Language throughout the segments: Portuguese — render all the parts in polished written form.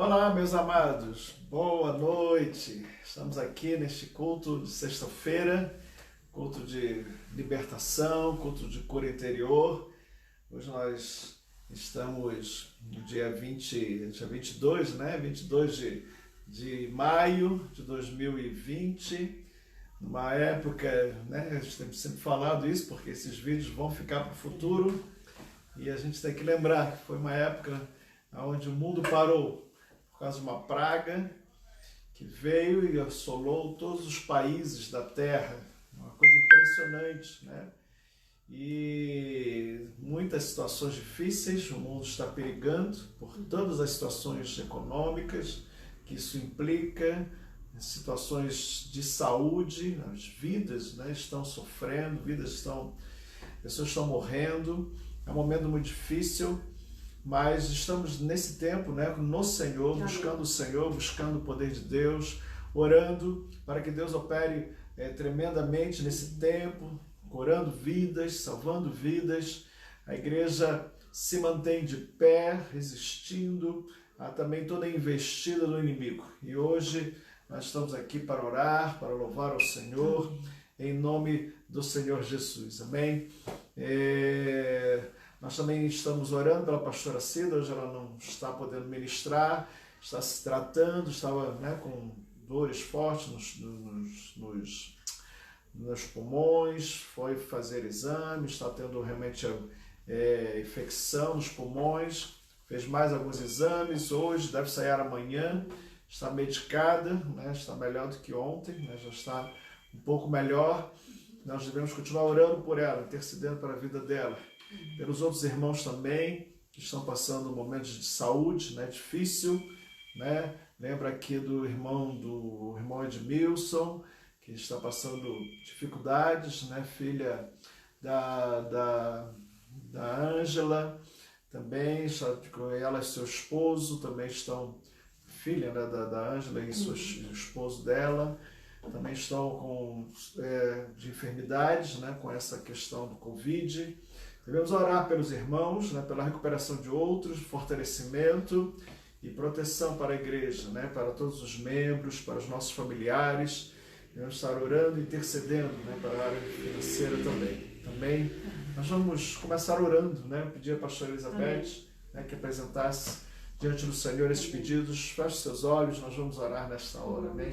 Olá, meus amados, boa noite. Estamos aqui neste culto de sexta-feira, culto de libertação, culto de cura interior. Hoje nós estamos no dia 22, né? 22 de maio de 2020, numa época, né? A gente tem sempre falado isso, porque esses vídeos vão ficar para o futuro e a gente tem que lembrar que foi uma época onde o mundo parou por causa de uma praga que veio e assolou todos os países da Terra. Uma coisa impressionante, né? E muitas situações difíceis, o mundo está perigando por todas as situações econômicas que isso implica, situações de saúde, as vidas, né, estão sofrendo, pessoas estão morrendo, é um momento muito difícil. Mas estamos nesse tempo, né, no Senhor, buscando o Senhor, buscando o poder de Deus, orando para que Deus opere tremendamente nesse tempo, curando vidas, salvando vidas. A igreja se mantém de pé, resistindo a também toda a investida do inimigo. E hoje nós estamos aqui para orar, para louvar ao Senhor, em nome do Senhor Jesus. Amém? Nós também estamos orando pela pastora Cida. Hoje ela não está podendo ministrar, está se tratando, estava, né, com dores fortes nos pulmões, foi fazer exame, está tendo realmente infecção nos pulmões, fez mais alguns exames, hoje deve sair amanhã, está medicada, né, está melhor do que ontem, né, já está um pouco melhor. Nós devemos continuar orando por ela, intercedendo pela vida dela. Pelos outros irmãos também, que estão passando momentos de saúde, né, difícil, né? Lembra aqui do irmão Edmilson, que está passando dificuldades, né? Filha da Ângela, também, com ela e seu esposo, também estão, filha, né, da Ângela e o esposo dela, também estão de enfermidades, né, com essa questão do Covid. Devemos orar pelos irmãos, né, pela recuperação de outros, fortalecimento e proteção para a igreja, né, para todos os membros, para os nossos familiares. Devemos estar orando e intercedendo, né, para a área financeira também. Também nós vamos começar orando, né, pedir à pastora Elizabeth, né, que apresentasse diante do Senhor esses pedidos. Feche seus olhos, nós vamos orar nesta hora. Amém?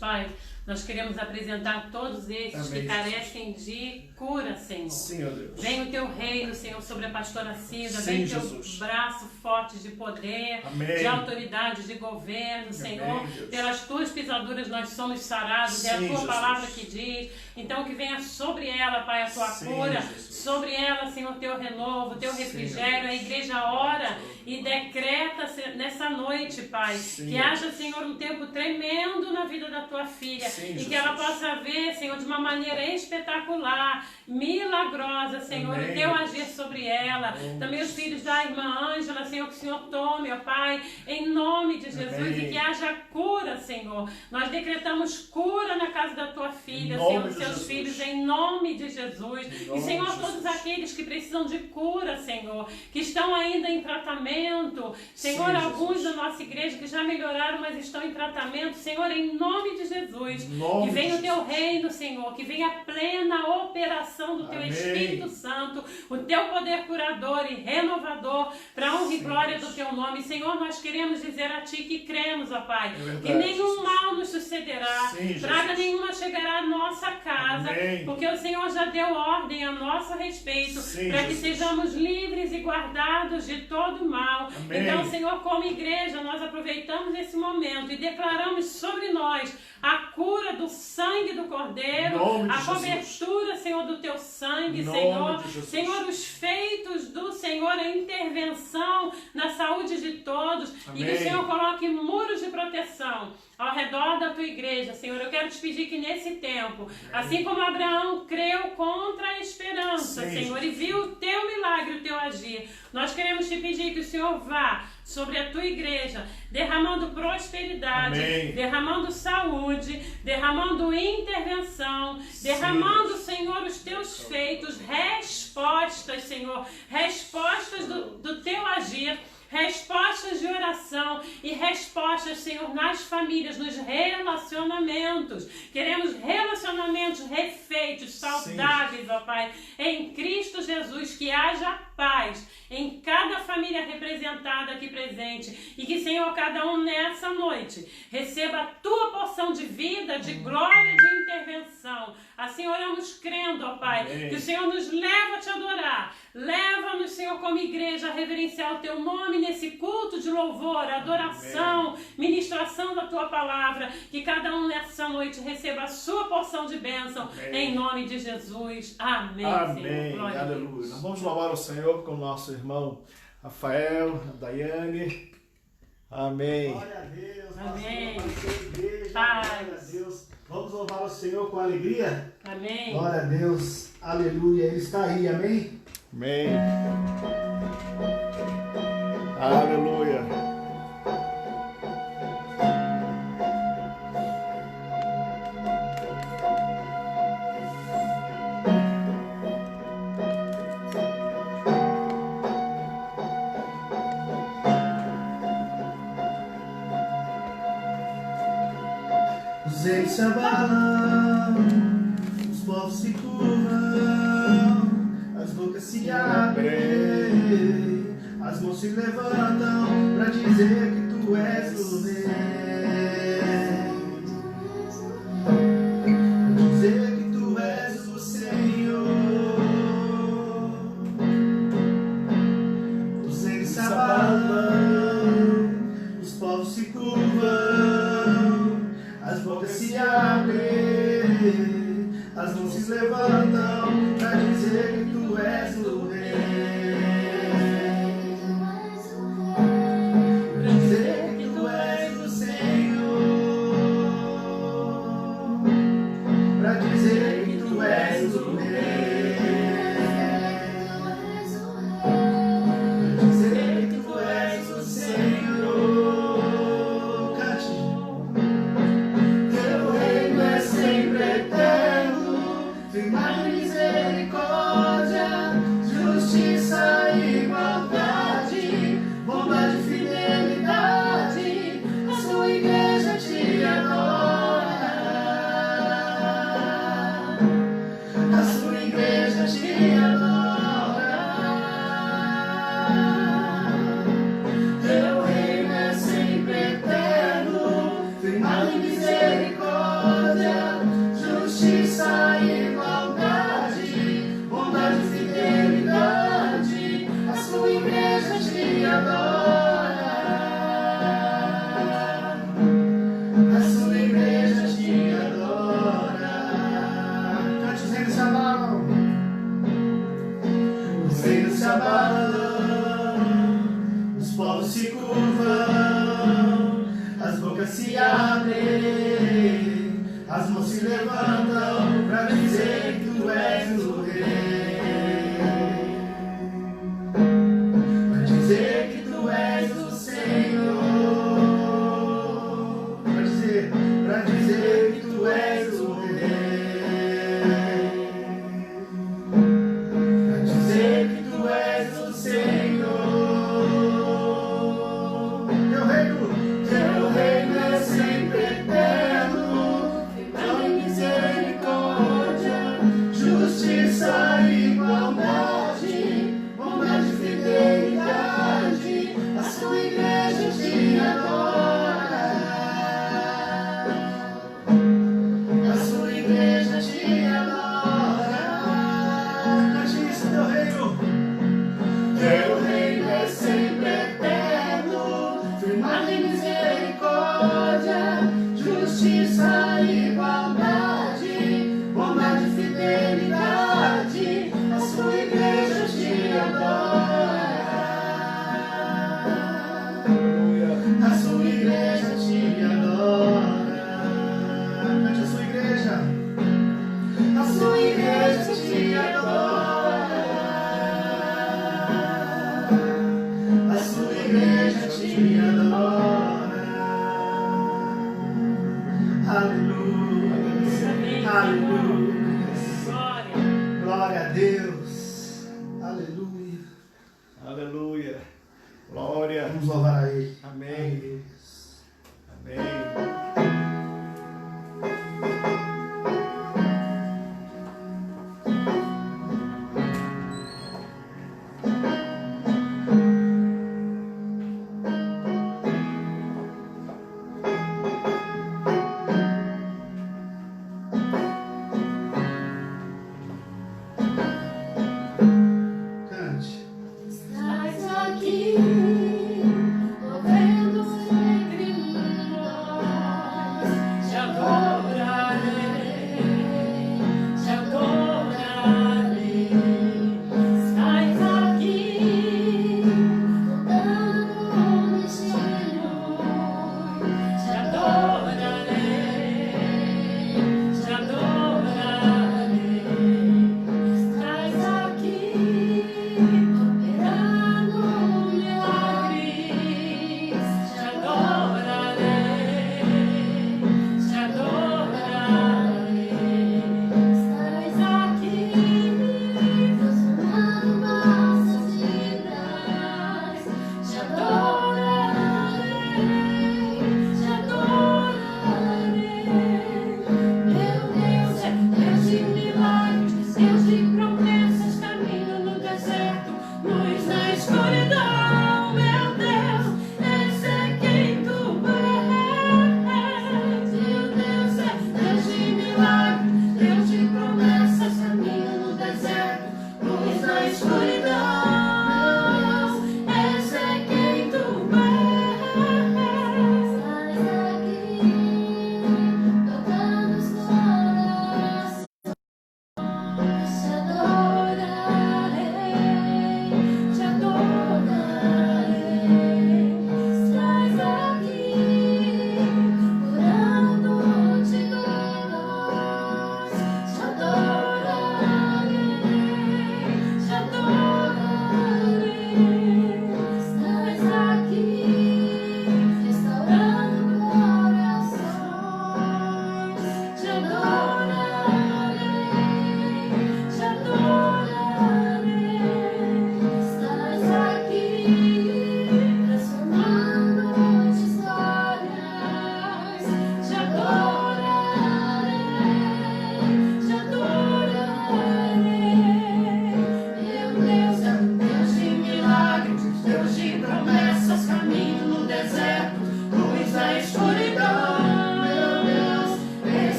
Pai, nós queremos apresentar todos esses que carecem de cura, Senhor. Sim, ó Deus. Vem o teu reino, Senhor, sobre a pastora Cida. Sim, vem o teu Jesus. braço forte de poder, Amém. de autoridade, de governo, Senhor. Deus. Pelas tuas pisaduras nós somos sarados, é a Sim, tua Jesus. palavra que diz. Então que venha sobre ela, Pai, a tua Sim, cura, Jesus. sobre ela, Senhor, o teu renovo, o teu Sim, refrigério. A igreja ora e decreta nessa noite, Pai, Sim, que haja, Senhor, um tempo tremendo na vida da tua filha. Sim, e Jesus. que ela possa ver, Senhor, de uma maneira espetacular, milagrosa, Senhor, Amém. o teu agir sobre ela. Também os filhos da irmã Ângela, Senhor, que o Senhor tome, ó Pai, em nome de Jesus. Amém. E que haja cura, Senhor. Nós decretamos cura na casa da tua filha, Em nome Senhor, de dos seus Jesus. filhos, em nome de Jesus. Em nome E, Senhor, de Jesus. todos aqueles que precisam de cura, Senhor, que estão ainda em tratamento, Senhor, Sim, alguns Jesus. da nossa igreja que já melhoraram, mas estão em tratamento, Senhor, em nome de Jesus. Em nome Que venha de o teu Jesus. reino, Senhor, que venha a plena operação do teu Amém. Espírito Santo, o teu poder curador e renovador, para honra e Sim, glória Deus. do teu nome. Senhor, nós queremos dizer a ti que cremos, ó Pai, verdade, que nenhum Jesus. mal nos sucederá, Sim, Jesus. praga nenhuma chegará à nossa casa, Amém. porque o Senhor já deu ordem a nosso respeito, Sim, para que Jesus. sejamos livres e guardados de todo mal. Amém. Então, Senhor, como igreja, nós aproveitamos esse momento e declaramos sobre nós a cura do sangue do Cordeiro, Em nome de a Jesus. cobertura, Senhor, do teu sangue, Em nome Senhor. de Jesus. Senhor, os feitos do Senhor, a intervenção na saúde de todos. E que Amém. o Senhor coloque muros de proteção ao redor da tua igreja, Senhor. Eu quero te pedir que nesse tempo, assim como Abraão creu contra a esperança, Sim, Senhor, e Jesus. viu o teu milagre, o teu agir, nós queremos te pedir que o Senhor vá sobre a tua igreja, derramando prosperidade, Amém. derramando saúde, derramando intervenção, derramando, Senhor, os teus feitos, respostas, Senhor, respostas do teu agir respostas de oração e respostas, Senhor, nas famílias, nos relacionamentos. Queremos relacionamentos refeitos, saudáveis, ó Pai, em Cristo Jesus, que haja paz em cada família representada aqui presente e que, Senhor, cada um nessa noite receba a Tua porção de vida, de glória, de intervenção. Assim oramos crendo, ó Pai, amém, que o Senhor nos leva a Te adorar. Leva-nos, Senhor, como igreja a reverenciar o Teu nome nesse culto de louvor, adoração, amém, ministração da Tua palavra. Que cada um nessa noite receba a sua porção de bênção, amém, em nome de Jesus. Amém, amém, Senhor. Aleluia. Nós vamos louvar o Senhor com o nosso irmão Rafael, a Daiane. Amém. Glória a Deus. Amém. Igreja, paz. glória a Deus. Vamos louvar o Senhor com alegria? Amém. Glória a Deus. Aleluia. Ele está aí. Amém? Amém. Aleluia. Os reis se abalam, os povos se curvam, as bocas se abrem, as mãos se levantam para dizer que Tu és o Rei, pra dizer que Tu és o Senhor. Os reis se abalam, os povos se curvam, as bocas se abrem, as mãos se levantam para dizer que Tu és o Rei, para dizer que Tu és o Senhor, para dizer que Tu és o Rei, para dizer que Tu és o Senhor. Cante. Teu reino é sempre eterno, firmado em misericórdia, justiça e igualdade, bondade e fidelidade. A sua igreja te adora, a sua igreja te adora. Teu reino é sempre eterno, firmado em misericórdia, justiça e igualdade, bondade e fidelidade. A sua igreja te adora, a sua igreja te adora. Cante, os reinos se abalam, os reinos se abalam, os povos se curvam, as bocas se abrem, as mãos se levantam para dizer que Tu és o Rei, para dizer que Tu és o Senhor, para dizer que Tu és o Rei, para dizer que Tu és o Senhor. Teu reino é sempre eterno, firmado em misericórdia, justiça e igualdade, bondade e fidelidade. A sua igreja te adora, a sua igreja te adora. Cante isso, Teu reino. Teu reino é sempre eterno, firmado em misericórdia, justiça e igualdade, bondade e fidelidade. A sua igreja te adora, a sua igreja te adora. Cante a sua igreja, a sua igreja te adora, a sua igreja te adora.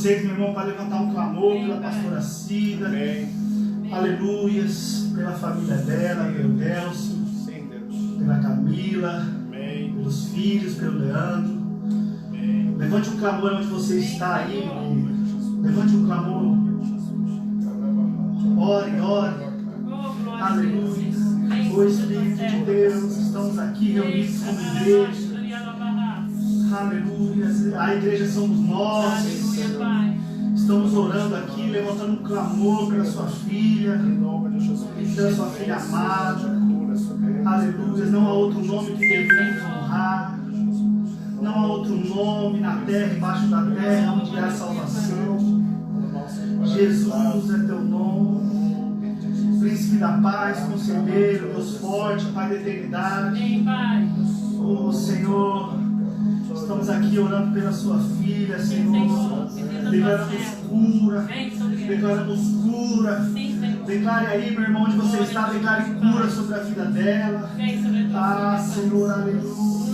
Vocês, meu irmão, irmão vai levantar um clamor pela pastora Cida. Amém. Aleluias. Pela família dela, pelo Delcio, Sim, Deus. pela Camila, Amém. pelos filhos, pelo Leandro. Amém. Levante um clamor onde você está aí, meu querido. Levante um clamor. Ore, ore. Aleluia. O Espírito de Deus, estamos aqui reunidos como igreja. Aleluia. A igreja somos nós. Estamos orando aqui, levantando um clamor pela sua filha, Em nome de Jesus. pela sua filha amada. Cura sobre ele. Aleluia. Não há outro nome que devemos honrar. Não há outro nome na terra, embaixo da terra, onde há salvação. Jesus é teu nome. Príncipe da paz, conselheiro, Deus forte, Pai da eternidade. Oh Senhor, estamos aqui orando pela sua filha, Senhor. Declaramos cura, declaramos cura. Declare aí, meu irmão, onde você está, declare cura sobre a vida dela. Ah, Senhor, aleluia.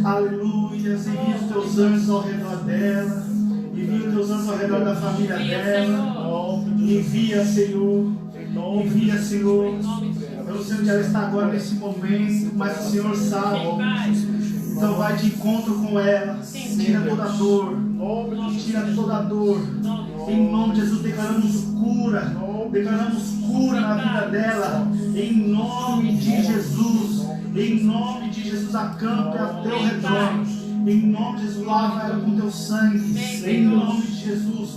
Aleluia. Envia os teus anjos ao redor dela. Envia os teus anjos ao redor da família dela. Envia, Senhor. Envia, Senhor. Eu não sei onde ela está agora nesse momento, mas o Senhor sabe. Então vai de encontro com ela. Tira toda a dor. Tira toda a dor. Em nome de Jesus declaramos cura. Declaramos cura na vida dela. Em nome de Jesus. Em nome de Jesus, acampe ao teu redor. Em nome de Jesus, lava ela com teu sangue. Em nome de Jesus,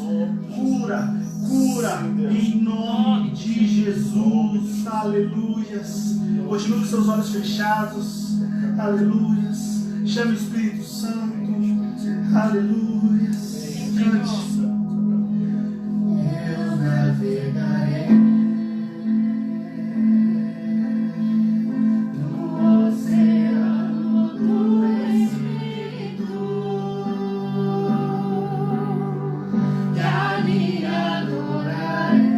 cura, cura. Em nome de Jesus, aleluias. Continue com seus olhos fechados, aleluias. Chame o Espírito Santo, aleluias. Cante. Eu navegarei no oceano do Espírito e ali adorarei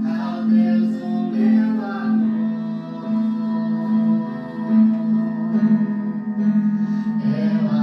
ao Deus do meu amor. Eu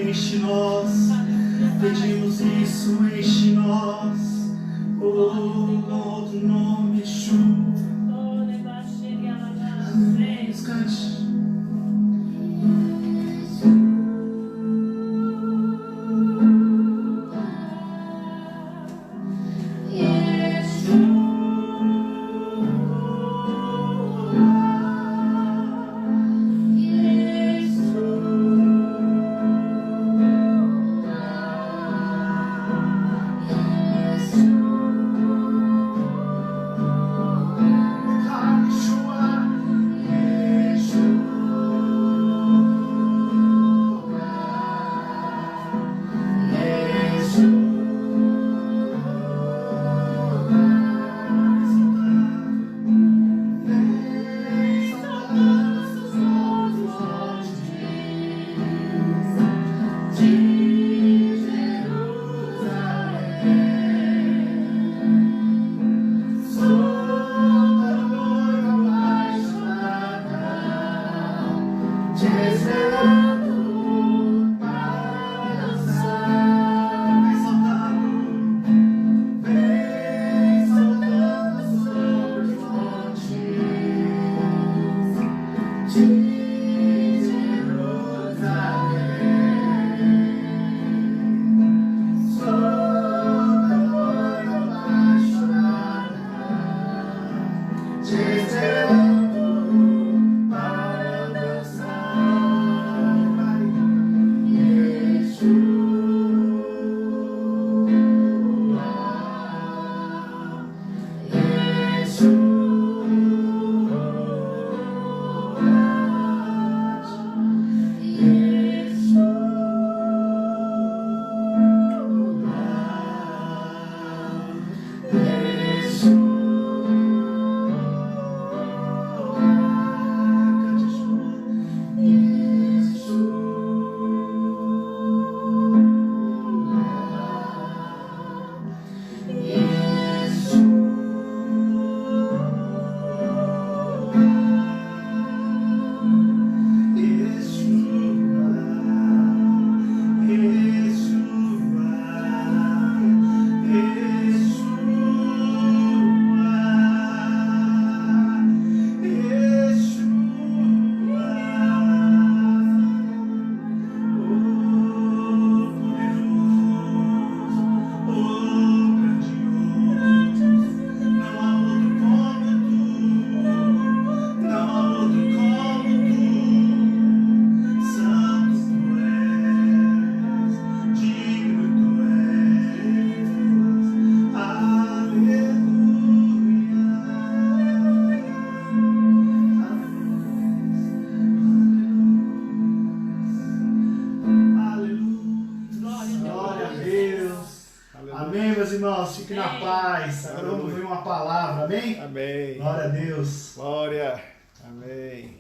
enche-nos, pedimos isso, enche-nos, oh, outro nome, Yeshua. Amém, cante. Fique na paz. Agora vamos ver uma palavra, amém? Amém. Glória a Deus. Glória. Amém.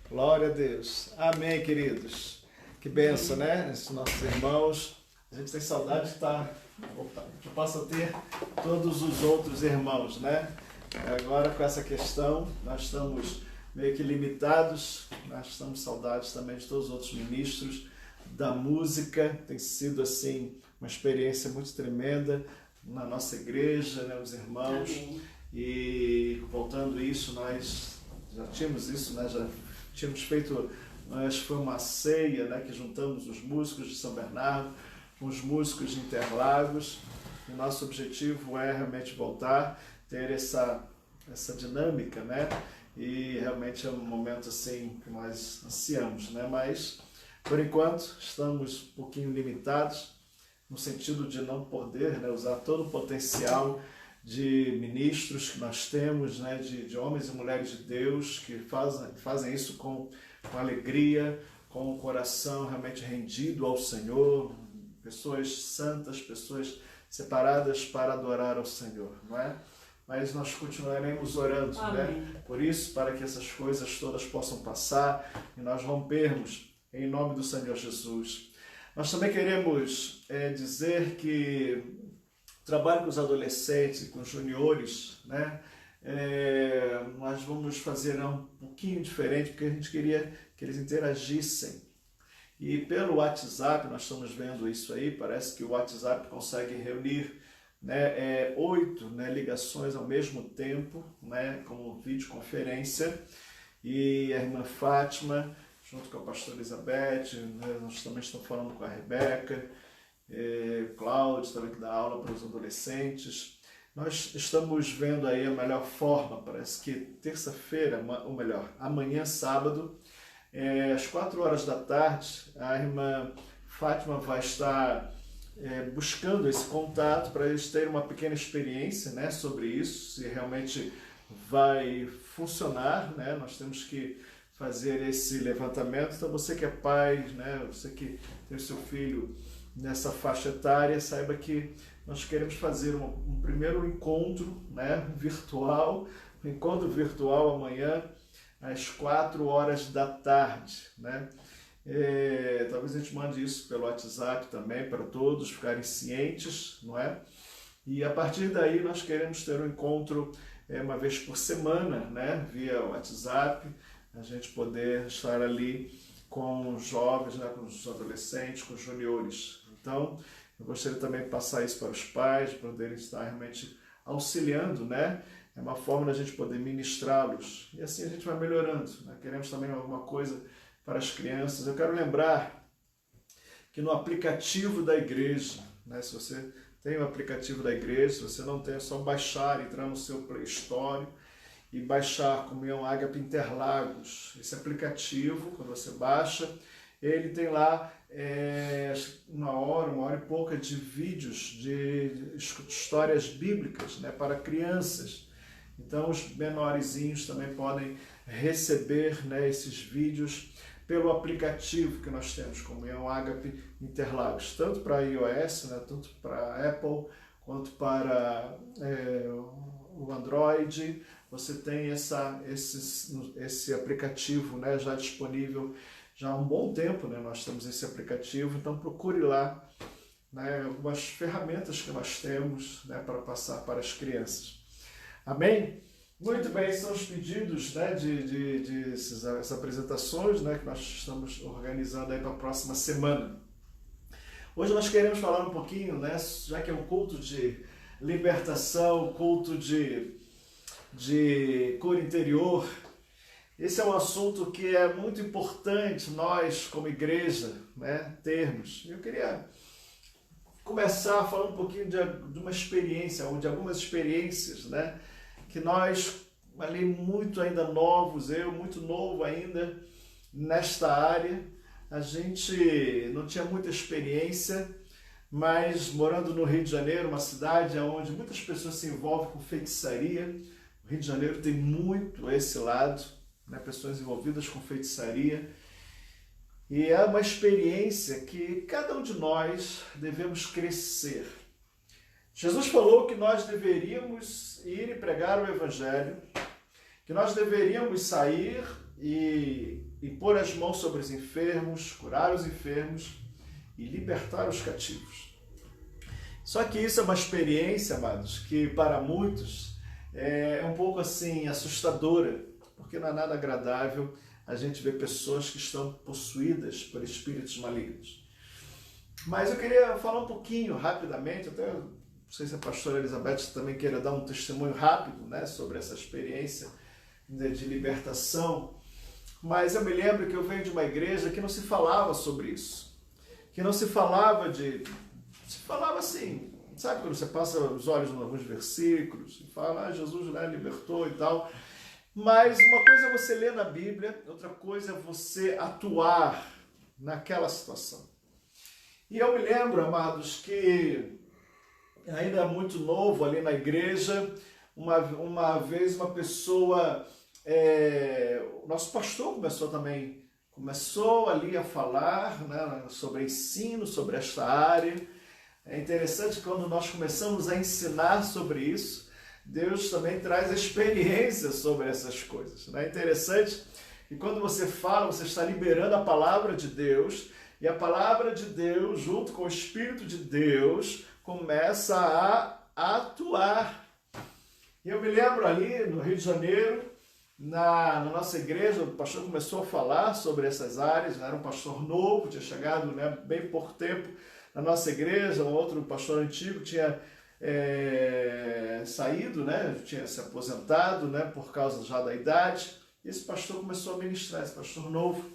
Glória a Deus. Amém, queridos. Que benção, né? Esses nossos irmãos. A gente tem saudade de estar. Opa, a gente passa a ter todos os outros irmãos, né? Agora com essa questão, nós estamos meio que limitados. Nós estamos saudades também de todos os outros ministros da música. Tem sido, assim, uma experiência muito tremenda na nossa igreja, né, os irmãos. Amém. E voltando isso, nós já tínhamos isso, né, já tínhamos feito, acho que foi uma ceia, né, que juntamos os músicos de São Bernardo com os músicos de Interlagos. E nosso objetivo é realmente voltar, ter essa dinâmica, né, e realmente é um momento assim que nós ansiamos, né, mas por enquanto estamos um pouquinho limitados, no sentido de não poder, né, usar todo o potencial de ministros que nós temos, né, de homens e mulheres de Deus que fazem isso com alegria, com o coração realmente rendido ao Senhor, pessoas santas, pessoas separadas para adorar ao Senhor, não é? Mas nós continuaremos orando, né? Por isso, para que essas coisas todas possam passar e nós rompermos em nome do Senhor Jesus. Nós também queremos dizer que o trabalho com os adolescentes e com os juniores, né, nós vamos fazer um pouquinho diferente, porque a gente queria que eles interagissem. que pelo WhatsApp, nós estamos vendo isso aí, parece que o WhatsApp consegue reunir, né, 8, né, ligações ao mesmo tempo, né, como videoconferência, e a irmã Fátima, junto com a pastora Elizabeth, né, nós também estamos falando com a Rebeca, Cláudio também que dá aula para os adolescentes. Nós estamos vendo aí a melhor forma, parece que terça-feira, ou melhor, amanhã sábado, às 4 horas da tarde, a irmã Fátima vai estar buscando esse contato para eles terem uma pequena experiência, né, sobre isso, se realmente vai funcionar, né? Nós temos que fazer esse levantamento. Então você que é pai, né, você que tem o seu filho nessa faixa etária, saiba que nós queremos fazer um primeiro encontro, né, virtual, um encontro virtual amanhã às 4 horas da tarde, né? Talvez a gente mande isso pelo WhatsApp também para todos ficarem cientes, não é? E a partir daí nós queremos ter um encontro uma vez por semana, né, via WhatsApp, a gente poder estar ali com os jovens, né, com os adolescentes, com os juniores. Então, eu gostaria também de passar isso para os pais, para poderem estar realmente auxiliando, né? É uma forma da gente poder ministrá-los. E assim a gente vai melhorando, né? Queremos também alguma coisa para as crianças. Eu quero lembrar que no aplicativo da igreja, né, se você tem o aplicativo da igreja, se você não tem, é só baixar, entrar no seu Play Store e baixar Comunhão Ágape Interlagos. Esse aplicativo, quando você baixa, ele tem lá uma hora e pouca de vídeos de histórias bíblicas, né, para crianças. Então os menorzinhos também podem receber, né, esses vídeos pelo aplicativo que nós temos, Comunhão Ágape Interlagos, tanto para iOS, né, tanto para Apple, quanto para o Android. Você tem esse aplicativo, né, já disponível já há um bom tempo, né, nós temos esse aplicativo, então procure lá, né, algumas ferramentas que nós temos, né, para passar para as crianças. Amém? Muito bem, são os pedidos, né, essas apresentações, né, que nós estamos organizando aí para a próxima semana. Hoje nós queremos falar um pouquinho, né, já que é um culto de libertação, culto de cura interior. Esse é um assunto que é muito importante nós, como igreja, né, termos. Eu queria começar falando um pouquinho de uma experiência, ou de algumas experiências, né, que nós, ali muito ainda novos, eu muito novo ainda nesta área, a gente não tinha muita experiência, mas morando no Rio de Janeiro, uma cidade onde muitas pessoas se envolvem com feitiçaria, o Rio de Janeiro tem muito esse lado, né, pessoas envolvidas com feitiçaria, e é uma experiência que cada um de nós devemos crescer. Jesus falou que nós deveríamos ir e pregar o Evangelho, que nós deveríamos sair e pôr as mãos sobre os enfermos, curar os enfermos e libertar os cativos. Só que isso é uma experiência, amados, que para muitos é um pouco assim assustadora, porque não é nada agradável a gente ver pessoas que estão possuídas por espíritos malignos. Mas eu queria falar um pouquinho, rapidamente, até não sei se a pastora Elizabeth também queira dar um testemunho rápido, né, sobre essa experiência de libertação, mas eu me lembro que eu venho de uma igreja que não se falava sobre isso, que não se falava se falava assim, sabe quando você passa os olhos em alguns versículos e fala, Jesus, né, libertou e tal, mas uma coisa é você ler na Bíblia, outra coisa é você atuar naquela situação. E eu me lembro, amados, que ainda muito novo ali na igreja, uma vez uma pessoa, o nosso pastor começou ali a falar, né, sobre ensino, sobre esta área. É interessante que quando nós começamos a ensinar sobre isso, Deus também traz experiência sobre essas coisas. É interessante que quando você fala, você está liberando a palavra de Deus, e a palavra de Deus, junto com o Espírito de Deus, começa a atuar. E eu me lembro ali no Rio de Janeiro, na nossa igreja, o pastor começou a falar sobre essas áreas, era um pastor novo, tinha chegado, né, bem pouco tempo na nossa igreja, um outro pastor antigo tinha saído, né, tinha se aposentado, né, por causa já da idade. Esse pastor começou a ministrar, esse pastor novo,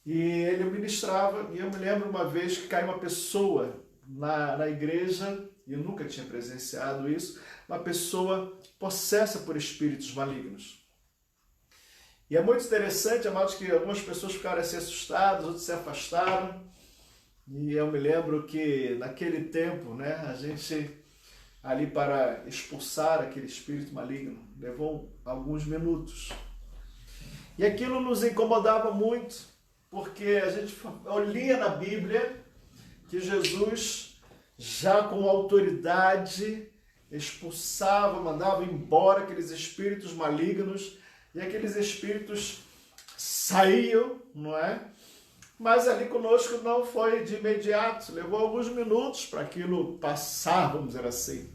e ele ministrava, e eu me lembro uma vez que caiu uma pessoa na igreja, e eu nunca tinha presenciado isso, uma pessoa possessa por espíritos malignos. E é muito interessante, amados, que algumas pessoas ficaram assim assustadas, outros se afastaram. E eu me lembro que naquele tempo, né, a gente ali para expulsar aquele espírito maligno levou alguns minutos. E aquilo nos incomodava muito, porque a gente lia na Bíblia que Jesus, já com autoridade, expulsava, mandava embora aqueles espíritos malignos, e aqueles espíritos saíam, não é? Mas ali conosco não foi de imediato, levou alguns minutos para aquilo passar, vamos dizer assim.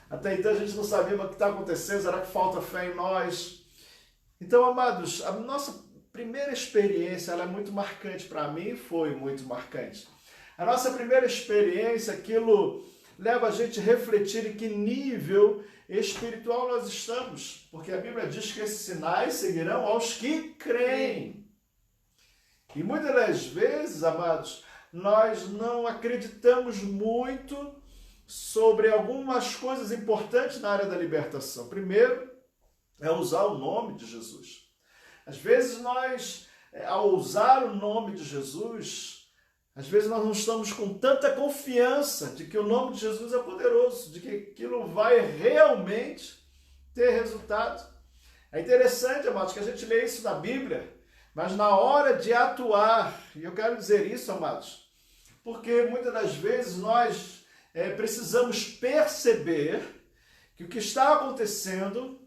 Até então a gente não sabia o que está acontecendo, será que falta fé em nós? Então, amados, a nossa primeira experiência, ela é muito marcante para mim, foi muito marcante. A nossa primeira experiência, aquilo leva a gente a refletir em que nível espiritual nós estamos, porque a Bíblia diz que esses sinais seguirão aos que creem. E muitas das vezes, amados, nós não acreditamos muito sobre algumas coisas importantes na área da libertação. Primeiro, é usar o nome de Jesus. Às vezes nós, ao usar o nome de Jesus, às vezes nós não estamos com tanta confiança de que o nome de Jesus é poderoso, de que aquilo vai realmente ter resultado. É interessante, amados, que a gente lê isso na Bíblia, mas na hora de atuar, e eu quero dizer isso, amados, porque muitas das vezes nós precisamos perceber que o que está acontecendo,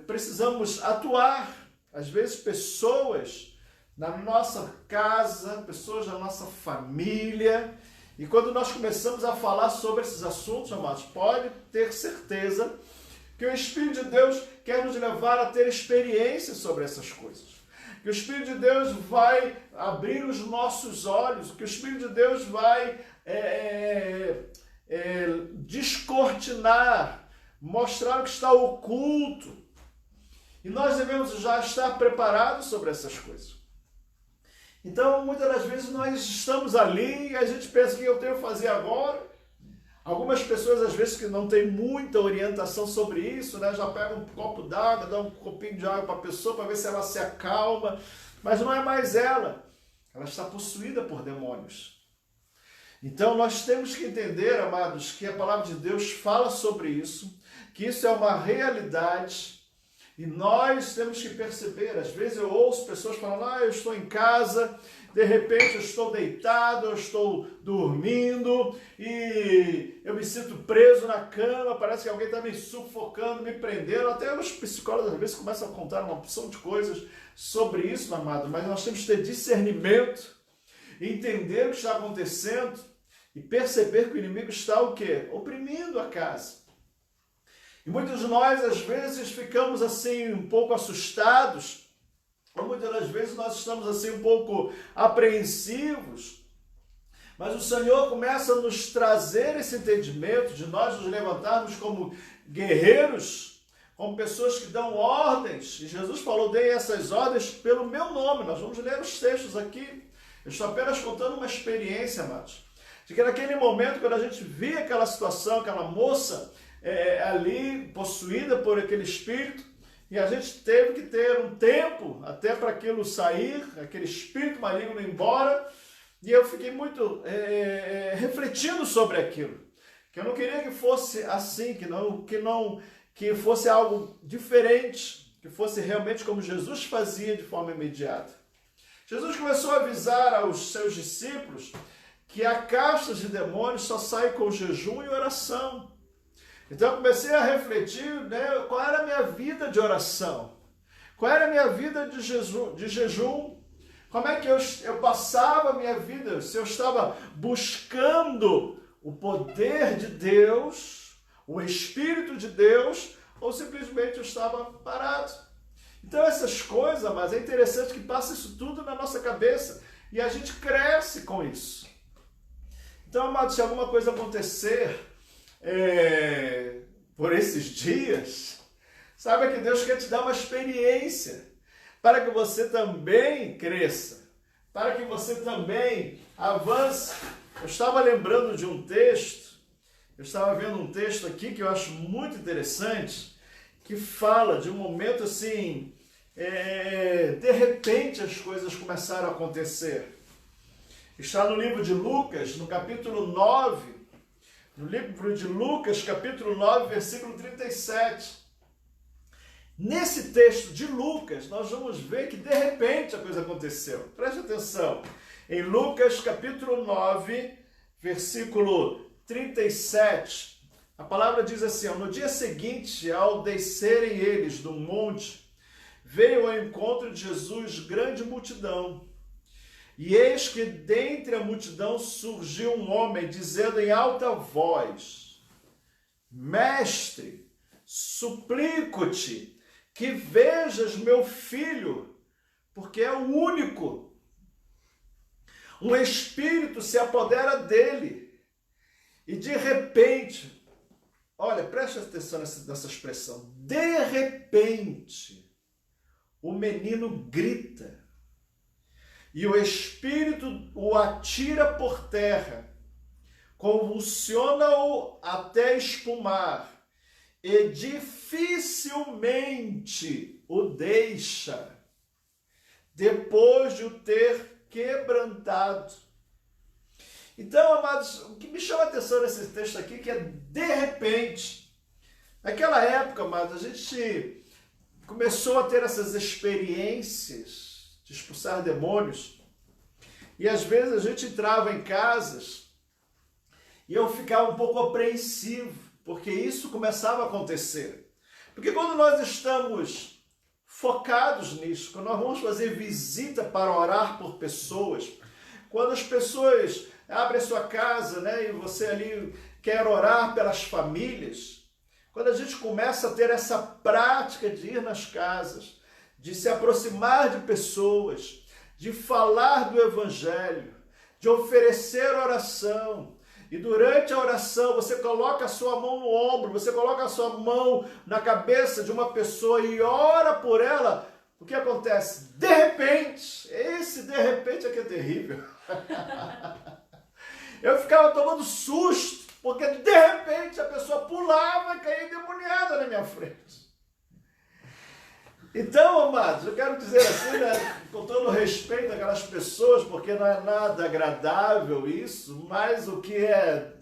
precisamos atuar. Às vezes pessoas na nossa casa, pessoas da nossa família, e quando nós começamos a falar sobre esses assuntos, amados, pode ter certeza que o Espírito de Deus quer nos levar a ter experiência sobre essas coisas. Que o Espírito de Deus vai abrir os nossos olhos, que o Espírito de Deus vai descortinar, mostrar o que está oculto. E nós devemos já estar preparados sobre essas coisas. Então, muitas das vezes nós estamos ali e a gente pensa o que eu tenho que fazer agora. Algumas pessoas, às vezes, que não têm muita orientação sobre isso, né, já pegam um copo d'água, dá um copinho de água para a pessoa para ver se ela se acalma. Mas não é mais ela. Ela está possuída por demônios. Então, nós temos que entender, amados, que a palavra de Deus fala sobre isso, que isso é uma realidade. E nós temos que perceber, às vezes eu ouço pessoas falando, eu estou em casa, de repente eu estou deitado, eu estou dormindo e eu me sinto preso na cama, parece que alguém está me sufocando, me prendendo. Até os psicólogos às vezes começam a contar uma opção de coisas sobre isso, amado, mas nós temos que ter discernimento, entender o que está acontecendo e perceber que o inimigo está o quê? Oprimindo a casa. E muitos de nós, às vezes, ficamos assim um pouco assustados, ou muitas das vezes nós estamos assim um pouco apreensivos, mas o Senhor começa a nos trazer esse entendimento de nós nos levantarmos como guerreiros, como pessoas que dão ordens. E Jesus falou, dei essas ordens pelo meu nome. Nós vamos ler os textos aqui. Eu estou apenas contando uma experiência, amados, de que naquele momento, quando a gente via aquela situação, aquela moça ali possuída por aquele espírito, e a gente teve que ter um tempo até para aquilo sair, aquele espírito maligno ir embora, e eu fiquei muito refletindo sobre aquilo, que eu não queria que fosse assim, que fosse algo diferente, que fosse realmente como Jesus fazia de forma imediata. Jesus começou a avisar aos seus discípulos que a casta de demônios só sai com jejum e oração. Então eu comecei a refletir, né, qual era a minha vida de oração, qual era a minha vida de jejum, como é que eu passava a minha vida, se eu estava buscando o poder de Deus, o Espírito de Deus, ou simplesmente eu estava parado. Então essas coisas, mas é interessante que passa isso tudo na nossa cabeça e a gente cresce com isso. Então, amados, se alguma coisa acontecer por esses dias, saiba que Deus quer te dar uma experiência para que você também cresça, para que você também avance. Eu estava lembrando de um texto, eu estava vendo um texto aqui que eu acho muito interessante, que fala de um momento assim, de repente as coisas começaram a acontecer. Está no livro de Lucas, no capítulo 9, no livro de Lucas, capítulo 9, versículo 37. Nesse texto de Lucas, nós vamos ver que de repente a coisa aconteceu. Preste atenção. Em Lucas, capítulo 9, versículo 37, a palavra diz assim: no dia seguinte, ao descerem eles do monte, veio ao encontro de Jesus grande multidão. E eis que dentre a multidão surgiu um homem, dizendo em alta voz: Mestre, suplico-te que vejas meu filho, porque é o único. Um espírito se apodera dele. E de repente, olha, preste atenção nessa expressão, de repente, o menino grita. E o espírito o atira por terra, convulsiona-o até espumar, e dificilmente o deixa, depois de o ter quebrantado. Então, amados, o que me chama a atenção nesse texto aqui, que é de repente. Naquela época, amados, a gente começou a ter essas experiências de expulsar demônios, e às vezes a gente entrava em casas e eu ficava um pouco apreensivo, porque isso começava a acontecer. Porque quando nós estamos focados nisso, quando nós vamos fazer visita para orar por pessoas, quando as pessoas abrem a sua casa, né, e você ali quer orar pelas famílias, quando a gente começa a ter essa prática de ir nas casas, de se aproximar de pessoas, de falar do Evangelho, de oferecer oração. E durante a oração você coloca a sua mão no ombro, você coloca a sua mão na cabeça de uma pessoa e ora por ela. O que acontece? De repente, esse de repente é que é terrível. Eu ficava tomando susto, porque de repente a pessoa pulava e caía endemoniada na minha frente. Então, amados, eu quero dizer assim, né, com todo respeito àquelas pessoas, porque não é nada agradável isso, mas o que é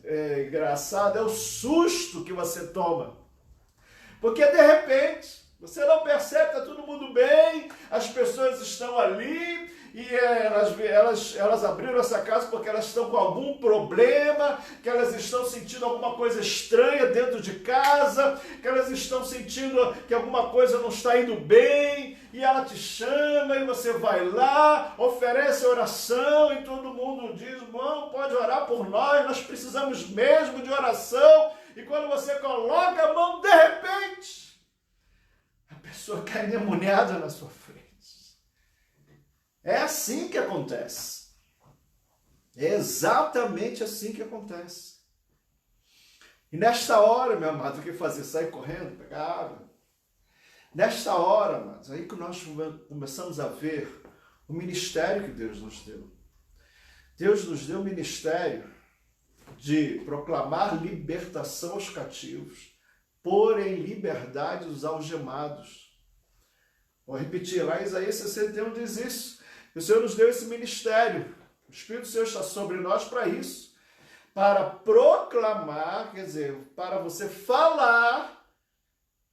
engraçado é o susto que você toma. Porque, de repente, você não percebe, está todo mundo bem, as pessoas estão ali, e elas abriram essa casa porque elas estão com algum problema, que elas estão sentindo alguma coisa estranha dentro de casa, que elas estão sentindo que alguma coisa não está indo bem, e ela te chama e você vai lá, oferece oração e todo mundo diz: irmão, pode orar por nós precisamos mesmo de oração. E quando você coloca a mão, de repente, a pessoa cai endemoniada na sua frente. É assim que acontece. É exatamente assim que acontece. E nesta hora, meu amado, o que fazer? Sair correndo, pegar água? Nesta hora, amados, aí que nós começamos a ver o ministério que Deus nos deu. Deus nos deu o ministério de proclamar libertação aos cativos, pôr em liberdade os algemados. Vou repetir, lá em Isaías 61 diz isso. O Senhor nos deu esse ministério. O Espírito do Senhor está sobre nós para isso. Para proclamar, quer dizer, para você falar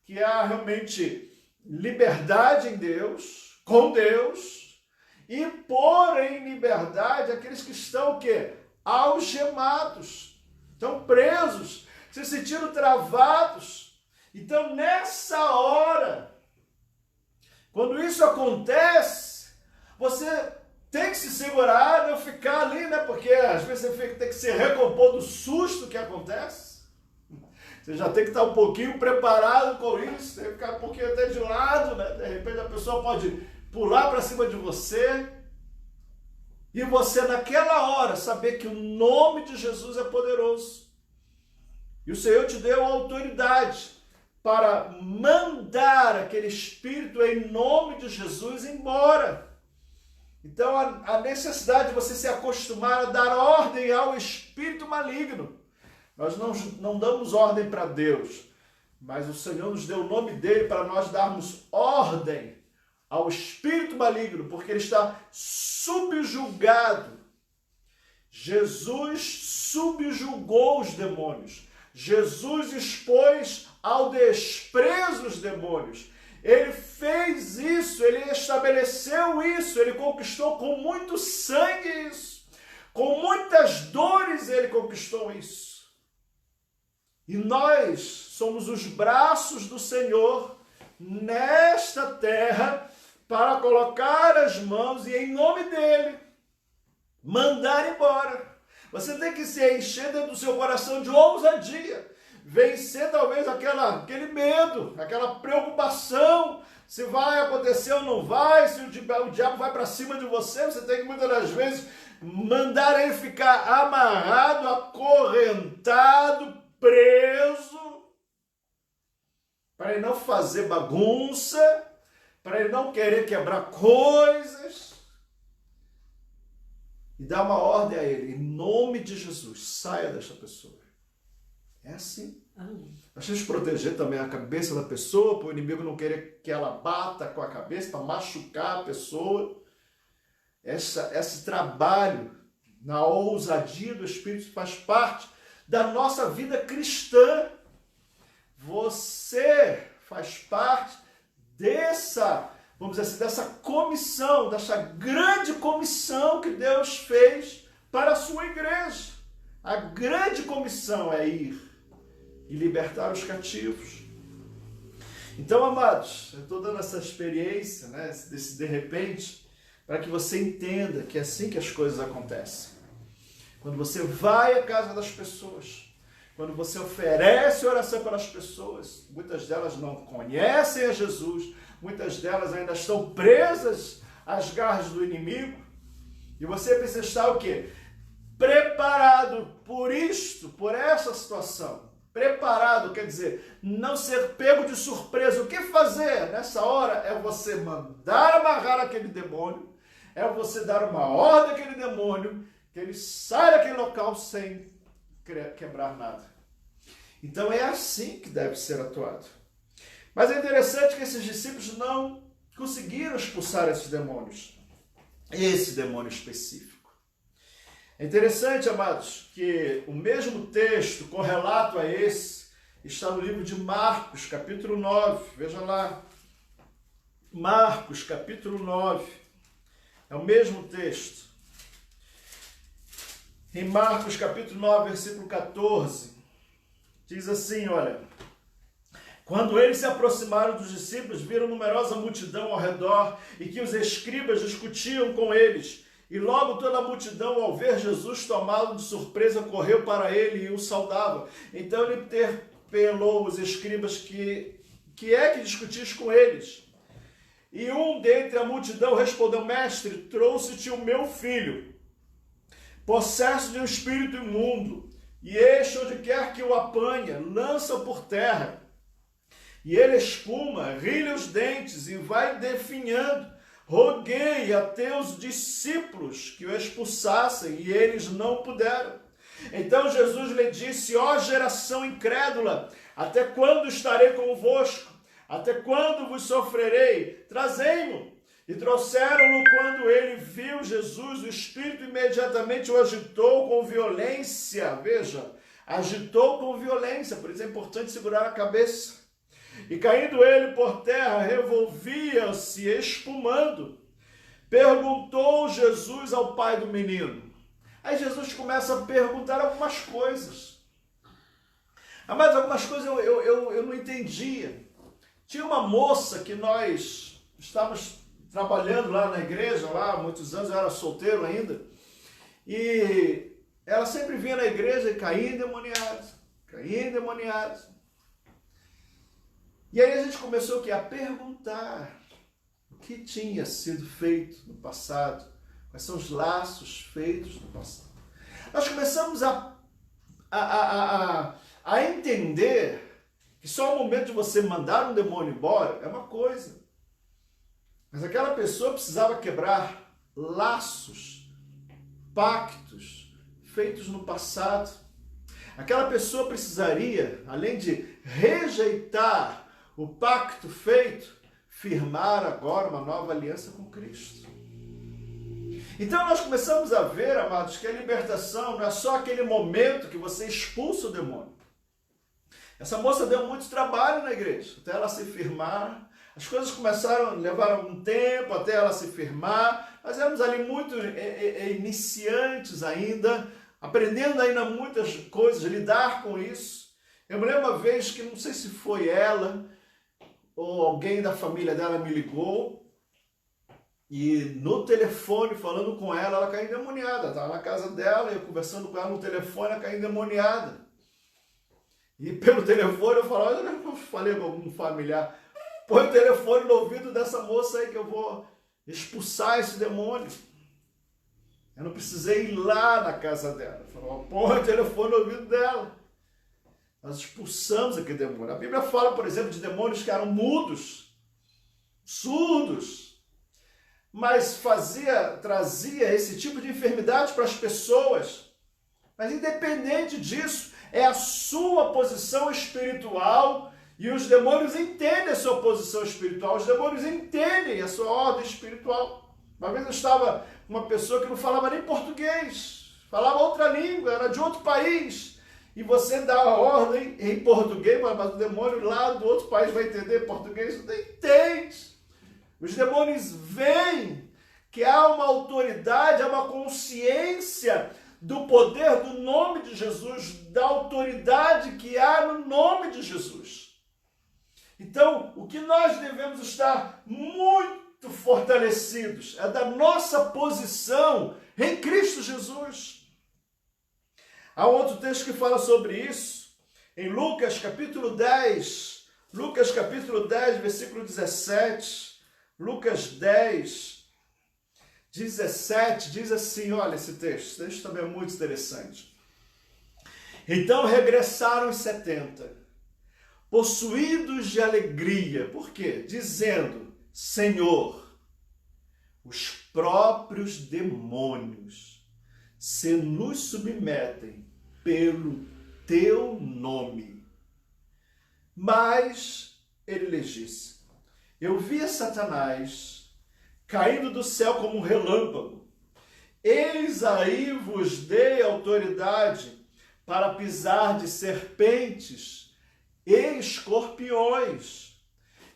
que há realmente liberdade em Deus, com Deus, e pôr em liberdade aqueles que estão o quê? Algemados. Estão presos, se sentiram travados. Então, nessa hora, quando isso acontece, você tem que se segurar, não ficar ali, né? Porque às vezes você tem que se recompor do susto que acontece. Você já tem que estar um pouquinho preparado com isso, tem que ficar um pouquinho até de lado, né? De repente a pessoa pode pular para cima de você. E você naquela hora saber que o nome de Jesus é poderoso. E o Senhor te deu a autoridade para mandar aquele espírito em nome de Jesus embora. Então a necessidade de você se acostumar a dar ordem ao espírito maligno. Nós não damos ordem para Deus, mas o Senhor nos deu o nome dele para nós darmos ordem ao espírito maligno, porque ele está subjugado. Jesus subjugou os demônios. Jesus expôs ao desprezo os demônios. Ele fez isso, ele estabeleceu isso, ele conquistou com muito sangue isso. Com muitas dores ele conquistou isso. E nós somos os braços do Senhor nesta terra para colocar as mãos e em nome dele mandar embora. Você tem que se encher dentro do seu coração de ousadia, vencer talvez aquele medo, aquela preocupação, se vai acontecer ou não vai, se o diabo vai para cima de você. Você tem que muitas das vezes mandar ele ficar amarrado, acorrentado, preso, para ele não fazer bagunça, para ele não querer quebrar coisas. E dá uma ordem a ele, em nome de Jesus, saia desta pessoa. É assim. Amém. Nós temos que proteger também a cabeça da pessoa, para o inimigo não querer que ela bata com a cabeça, para machucar a pessoa. Esse trabalho na ousadia do Espírito faz parte da nossa vida cristã. Você faz parte vamos dizer assim, dessa comissão, dessa grande comissão que Deus fez para a sua igreja. A grande comissão é ir e libertar os cativos. Então, amados, eu estou dando essa experiência, né, desse de repente, para que você entenda que é assim que as coisas acontecem. Quando você vai à casa das pessoas, quando você oferece oração para as pessoas, muitas delas não conhecem a Jesus, muitas delas ainda estão presas às garras do inimigo, e você precisa estar o quê? Preparado por isto, por essa situação. Preparado quer dizer, não ser pego de surpresa. O que fazer nessa hora é você mandar amarrar aquele demônio, é você dar uma ordem àquele demônio, que ele saia daquele local sem quebrar nada. Então é assim que deve ser atuado. Mas é interessante que esses discípulos não conseguiram expulsar esses demônios. Esse demônio específico. É interessante, amados, que o mesmo texto correlato a esse está no livro de Marcos, capítulo 9. Veja lá. Marcos, capítulo 9. É o mesmo texto. Em Marcos, capítulo 9, versículo 14, diz assim, olha: quando eles se aproximaram dos discípulos, viram numerosa multidão ao redor e que os escribas discutiam com eles. E logo toda a multidão, ao ver Jesus tomado de surpresa, correu para ele e o saudava. Então ele interpelou os escribas que discutis com eles. E um dentre a multidão respondeu: mestre, trouxe-te o meu filho, possesso de um espírito imundo, e este, onde quer que o apanha, lança-o por terra. E ele espuma, rilha os dentes e vai definhando. Roguei a teus discípulos que o expulsassem, e eles não puderam. Então Jesus lhe disse: ó geração incrédula, até quando estarei convosco? Até quando vos sofrerei? Trazei-mo. E trouxeram-no. Quando ele viu Jesus, o Espírito imediatamente o agitou com violência. Veja, agitou com violência, por isso é importante segurar a cabeça. E caindo ele por terra, revolvia-se espumando. Perguntou Jesus ao pai do menino. Aí Jesus começa a perguntar algumas coisas. Mas algumas coisas eu não entendia. Tinha uma moça que nós estávamos trabalhando lá na igreja, lá há muitos anos, eu era solteiro ainda, e ela sempre vinha na igreja e caía endemoniada, caía endemoniado. E aí a gente começou o quê? A perguntar o que tinha sido feito no passado, quais são os laços feitos no passado. Nós começamos a entender que só o momento de você mandar um demônio embora é uma coisa. Mas aquela pessoa precisava quebrar laços, pactos feitos no passado. Aquela pessoa precisaria, além de rejeitar o pacto feito, firmar agora uma nova aliança com Cristo. Então nós começamos a ver, amados, que a libertação não é só aquele momento que você expulsa o demônio. Essa moça deu muito trabalho na igreja, até ela se firmar. As coisas levaram algum tempo até ela se firmar. Nós éramos ali muito iniciantes ainda, aprendendo ainda muitas coisas, lidar com isso. Eu me lembro uma vez que, não sei se foi ela ou alguém da família dela me ligou, e no telefone, falando com ela, ela caiu endemoniada. Estava na casa dela, eu conversando com ela no telefone, ela caiu endemoniada. E pelo telefone eu falei com algum familiar, põe o telefone no ouvido dessa moça aí que eu vou expulsar esse demônio. Eu não precisei ir lá na casa dela. Falou, põe o telefone no ouvido dela. Nós expulsamos aquele demônio. A Bíblia fala, por exemplo, de demônios que eram mudos, surdos, mas trazia esse tipo de enfermidade para as pessoas. Mas independente disso, é a sua posição espiritual, e os demônios entendem a sua posição espiritual, os demônios entendem a sua ordem espiritual. Uma vez eu estava com uma pessoa que não falava nem português, falava outra língua, era de outro país, e você dá a ordem em português, mas o demônio lá do outro país vai entender português, não entende. Os demônios veem que há uma autoridade, há uma consciência do poder do nome de Jesus, da autoridade que há no nome de Jesus. Então, o que nós devemos estar muito fortalecidos é da nossa posição em Cristo Jesus. Há outro texto que fala sobre isso, em Lucas capítulo 10, versículo 17, Lucas 10, 17, diz assim, olha esse texto também é muito interessante. Então regressaram os 70, possuídos de alegria. Por quê? Dizendo, Senhor, os próprios demônios se nos submetem pelo teu nome. Mas ele lhes disse, eu via Satanás caindo do céu como um relâmpago. Eis aí vos dei autoridade para pisar de serpentes e escorpiões,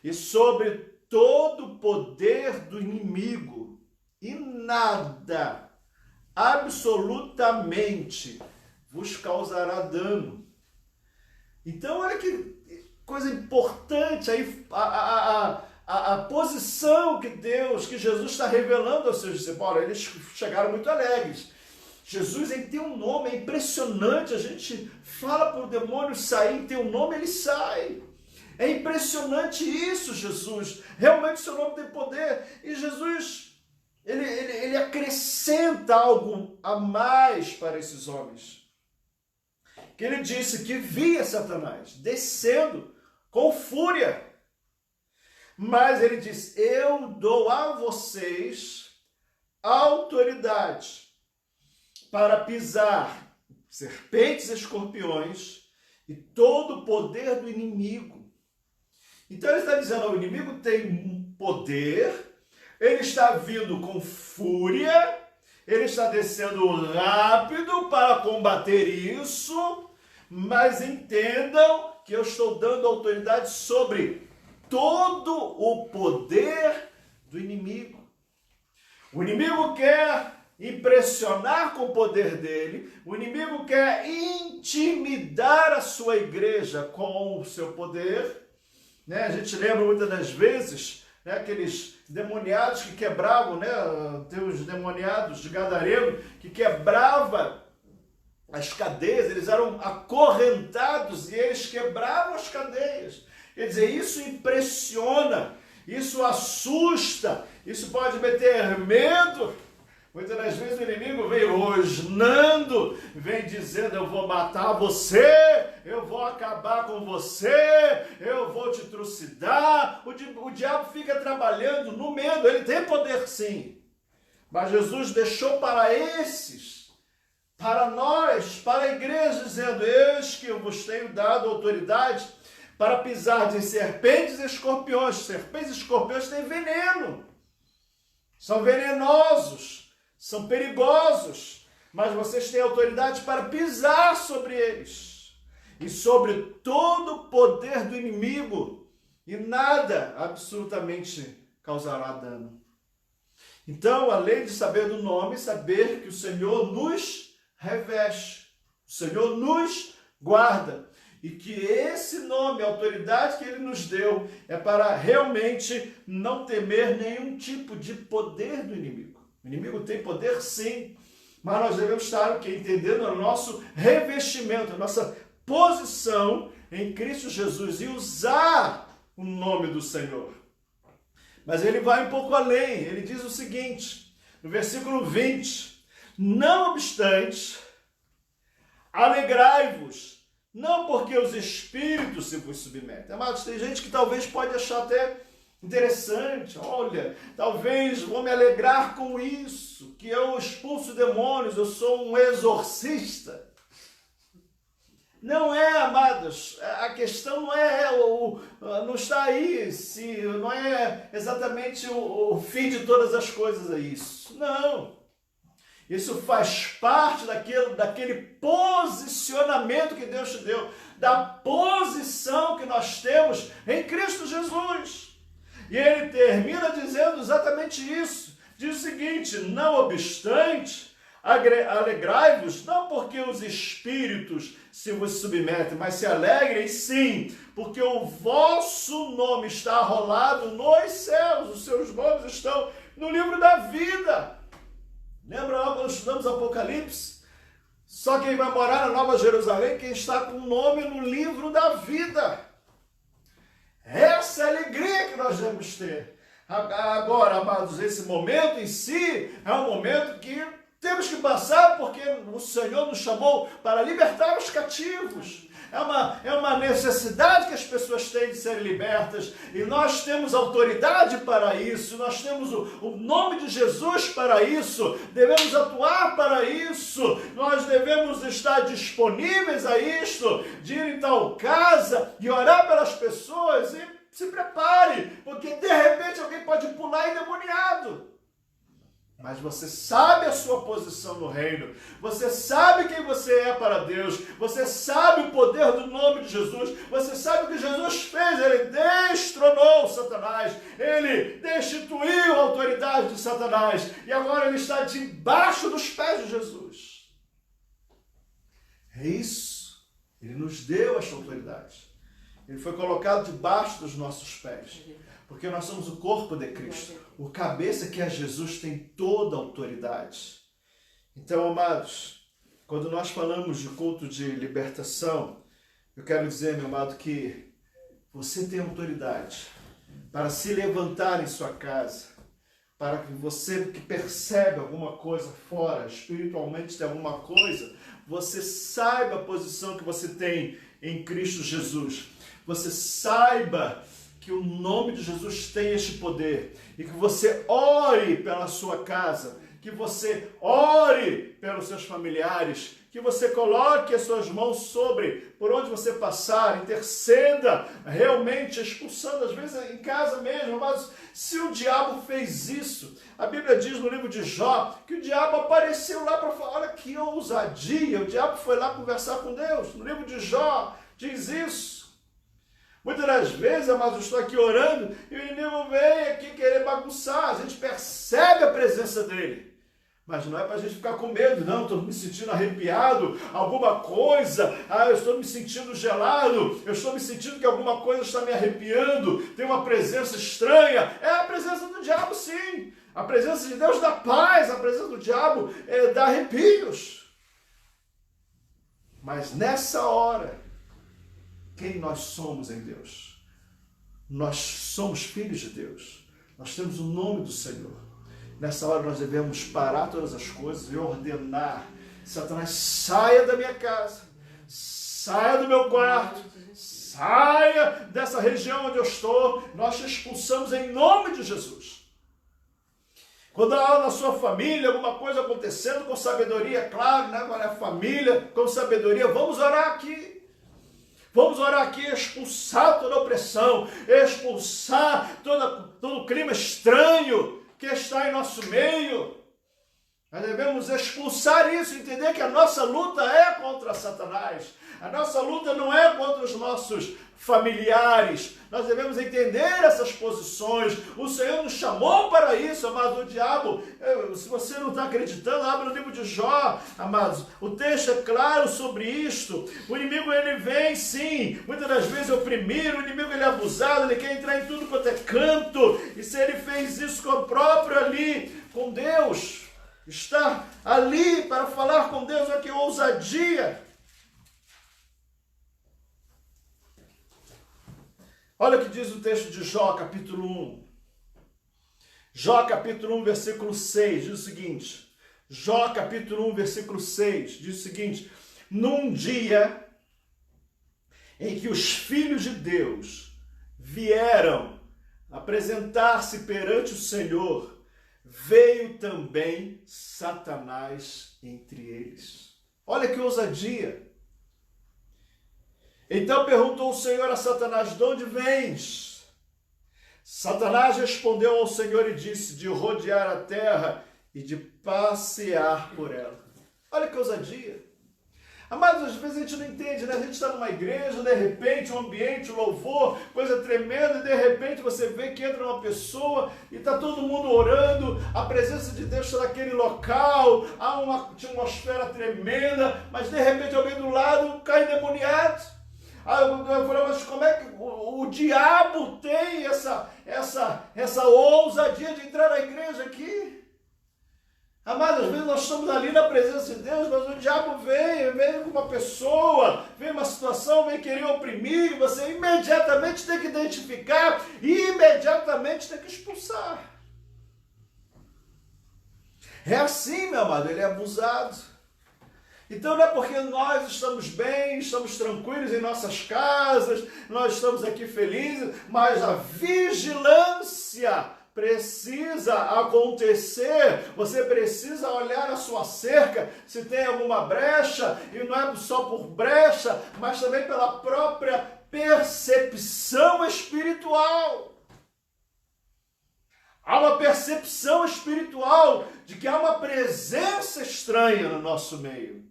e sobre todo o poder do inimigo, e nada, absolutamente, vos causará dano. Então, olha que coisa importante aí, a posição que Jesus está revelando aos seus discípulos. Eles chegaram muito alegres. Jesus, em teu nome, é impressionante. A gente fala para o demônio sair, em teu nome ele sai. É impressionante isso, Jesus. Realmente o seu nome tem poder. E Jesus, ele acrescenta algo a mais para esses homens. Que ele disse que via Satanás descendo com fúria. Mas ele diz, eu dou a vocês autoridade para pisar serpentes e escorpiões e todo o poder do inimigo. Então ele está dizendo, o inimigo tem um poder, ele está vindo com fúria, ele está descendo rápido para combater isso, mas entendam que eu estou dando autoridade sobre todo o poder do inimigo. O inimigo quer impressionar com o poder dele, o inimigo quer intimidar a sua igreja com o seu poder. A gente lembra muitas das vezes, aqueles demoniados que quebravam, tem os demoniados de Gadareno, que quebrava as cadeias, eles eram acorrentados e eles quebravam as cadeias. Quer dizer, isso impressiona, isso assusta, isso pode meter medo. Muitas das vezes o inimigo vem rosnando, vem dizendo: eu vou matar você, eu vou acabar com você, eu vou te trucidar. O diabo fica trabalhando no medo, ele tem poder sim. Mas Jesus deixou para esses, para nós, para a igreja, dizendo: eis que eu vos tenho dado autoridade para pisar em serpentes e escorpiões. Serpentes e escorpiões têm veneno, são venenosos, são perigosos, mas vocês têm autoridade para pisar sobre eles e sobre todo o poder do inimigo, e nada absolutamente causará dano. Então, além de saber do nome, saber que o Senhor nos reveste, o Senhor nos guarda, e que esse nome, a autoridade que Ele nos deu, é para realmente não temer nenhum tipo de poder do inimigo. O inimigo tem poder sim, mas nós devemos estar entendendo o nosso revestimento, a nossa posição em Cristo Jesus e usar o nome do Senhor. Mas ele vai um pouco além, ele diz o seguinte, no versículo 20: não obstante, alegrai-vos, não porque os espíritos se vos submetem. Amados, tem gente que talvez pode achar até interessante: olha, talvez vou me alegrar com isso, que eu expulso demônios, eu sou um exorcista. Não é, amados, a questão não está aí, não é exatamente o fim de todas as coisas, é isso. Não. Isso faz parte daquele posicionamento que Deus te deu, da posição que nós temos em Cristo Jesus. E ele termina dizendo exatamente isso. Diz o seguinte: não obstante, alegrai-vos, não porque os espíritos se vos submetem, mas se alegrem sim, porque o vosso nome está arrolado nos céus, os seus nomes estão no livro da vida. Lembra lá quando estudamos Apocalipse? Só quem vai morar na Nova Jerusalém, quem está com o nome no livro da vida. Essa é a alegria que nós devemos ter. Agora, amados, esse momento em si é um momento que temos que passar, porque o Senhor nos chamou para libertar os cativos. É uma necessidade que as pessoas têm de serem libertas, e nós temos autoridade para isso, nós temos o nome de Jesus para isso, devemos atuar para isso, nós devemos estar disponíveis a isto, de ir em tal casa e orar pelas pessoas, e se prepare, porque de repente alguém pode pular endemoniado. Mas você sabe a sua posição no reino, você sabe quem você é para Deus, você sabe o poder do nome de Jesus, você sabe o que Jesus fez. Ele destronou Satanás, ele destituiu a autoridade de Satanás, e agora ele está debaixo dos pés de Jesus. É isso, ele nos deu esta autoridade, ele foi colocado debaixo dos nossos pés. Porque nós somos o corpo de Cristo. O cabeça, que é Jesus, tem toda a autoridade. Então, amados, quando nós falamos de culto de libertação, eu quero dizer, meu amado, que você tem autoridade para se levantar em sua casa, para que você que percebe alguma coisa fora, espiritualmente tem alguma coisa, você saiba a posição que você tem em Cristo Jesus. Você saiba que o nome de Jesus tem este poder, e que você ore pela sua casa, que você ore pelos seus familiares, que você coloque as suas mãos por onde você passar, interceda, realmente expulsando, às vezes em casa mesmo. Mas se o diabo fez isso, a Bíblia diz no livro de Jó, que o diabo apareceu lá para falar: olha que ousadia, o diabo foi lá conversar com Deus. No livro de Jó diz isso. Muitas das vezes, amados, eu estou aqui orando e o inimigo vem aqui querer bagunçar. A gente percebe a presença dele. Mas não é para a gente ficar com medo, não. Estou me sentindo arrepiado, alguma coisa. Eu estou me sentindo gelado. Eu estou me sentindo que alguma coisa está me arrepiando. Tem uma presença estranha. É a presença do diabo, sim. A presença de Deus dá paz. A presença do diabo dá arrepios. Mas nessa hora, quem nós somos em Deus? Nós somos filhos de Deus. Nós temos o nome do Senhor. Nessa hora nós devemos parar todas as coisas e ordenar: Satanás, saia da minha casa, saia do meu quarto, saia dessa região onde eu estou. Nós te expulsamos em nome de Jesus. Quando há na sua família alguma coisa acontecendo, com sabedoria, claro, né? Agora é família, com sabedoria, vamos orar aqui. Vamos orar aqui, expulsar toda opressão, expulsar todo clima estranho que está em nosso meio. Nós devemos expulsar isso, entender que a nossa luta é contra Satanás. A nossa luta não é contra os nossos familiares. Nós devemos entender essas posições. O Senhor nos chamou para isso, amados. O diabo, se você não está acreditando, abre o livro de Jó, amados. O texto é claro sobre isto. O inimigo, ele vem sim, muitas das vezes oprimir. O inimigo, ele é abusado, ele quer entrar em tudo quanto é canto. E se ele fez isso com o próprio ali, com Deus, estar ali para falar com Deus, olha que ousadia. Olha o que diz o texto de Jó, capítulo 1. Jó, capítulo 1, versículo 6, diz o seguinte. Jó, capítulo 1, versículo 6, diz o seguinte: num dia em que os filhos de Deus vieram apresentar-se perante o Senhor, veio também Satanás entre eles. Olha que ousadia. Então perguntou o Senhor a Satanás: de onde vens? Satanás respondeu ao Senhor e disse: de rodear a terra e de passear por ela. Olha que ousadia. Amados, às vezes a gente não entende, né? A gente está numa igreja, de repente, um ambiente, um louvor, coisa tremenda, e de repente você vê que entra uma pessoa e está todo mundo orando, a presença de Deus está naquele local, há uma atmosfera tremenda, mas de repente alguém do lado cai endemoniado. Eu falei, mas como é que o diabo tem essa ousadia de entrar na igreja aqui? Amados, às vezes nós estamos ali na presença de Deus, mas o diabo vem com uma pessoa, vem uma situação, vem querer oprimir, você imediatamente tem que identificar e imediatamente tem que expulsar. É assim, meu amado, ele é abusado. Então não é porque nós estamos bem, estamos tranquilos em nossas casas, nós estamos aqui felizes, mas a vigilância precisa acontecer. Você precisa olhar a sua cerca, se tem alguma brecha, e não é só por brecha, mas também pela própria percepção espiritual. Há uma percepção espiritual de que há uma presença estranha no nosso meio.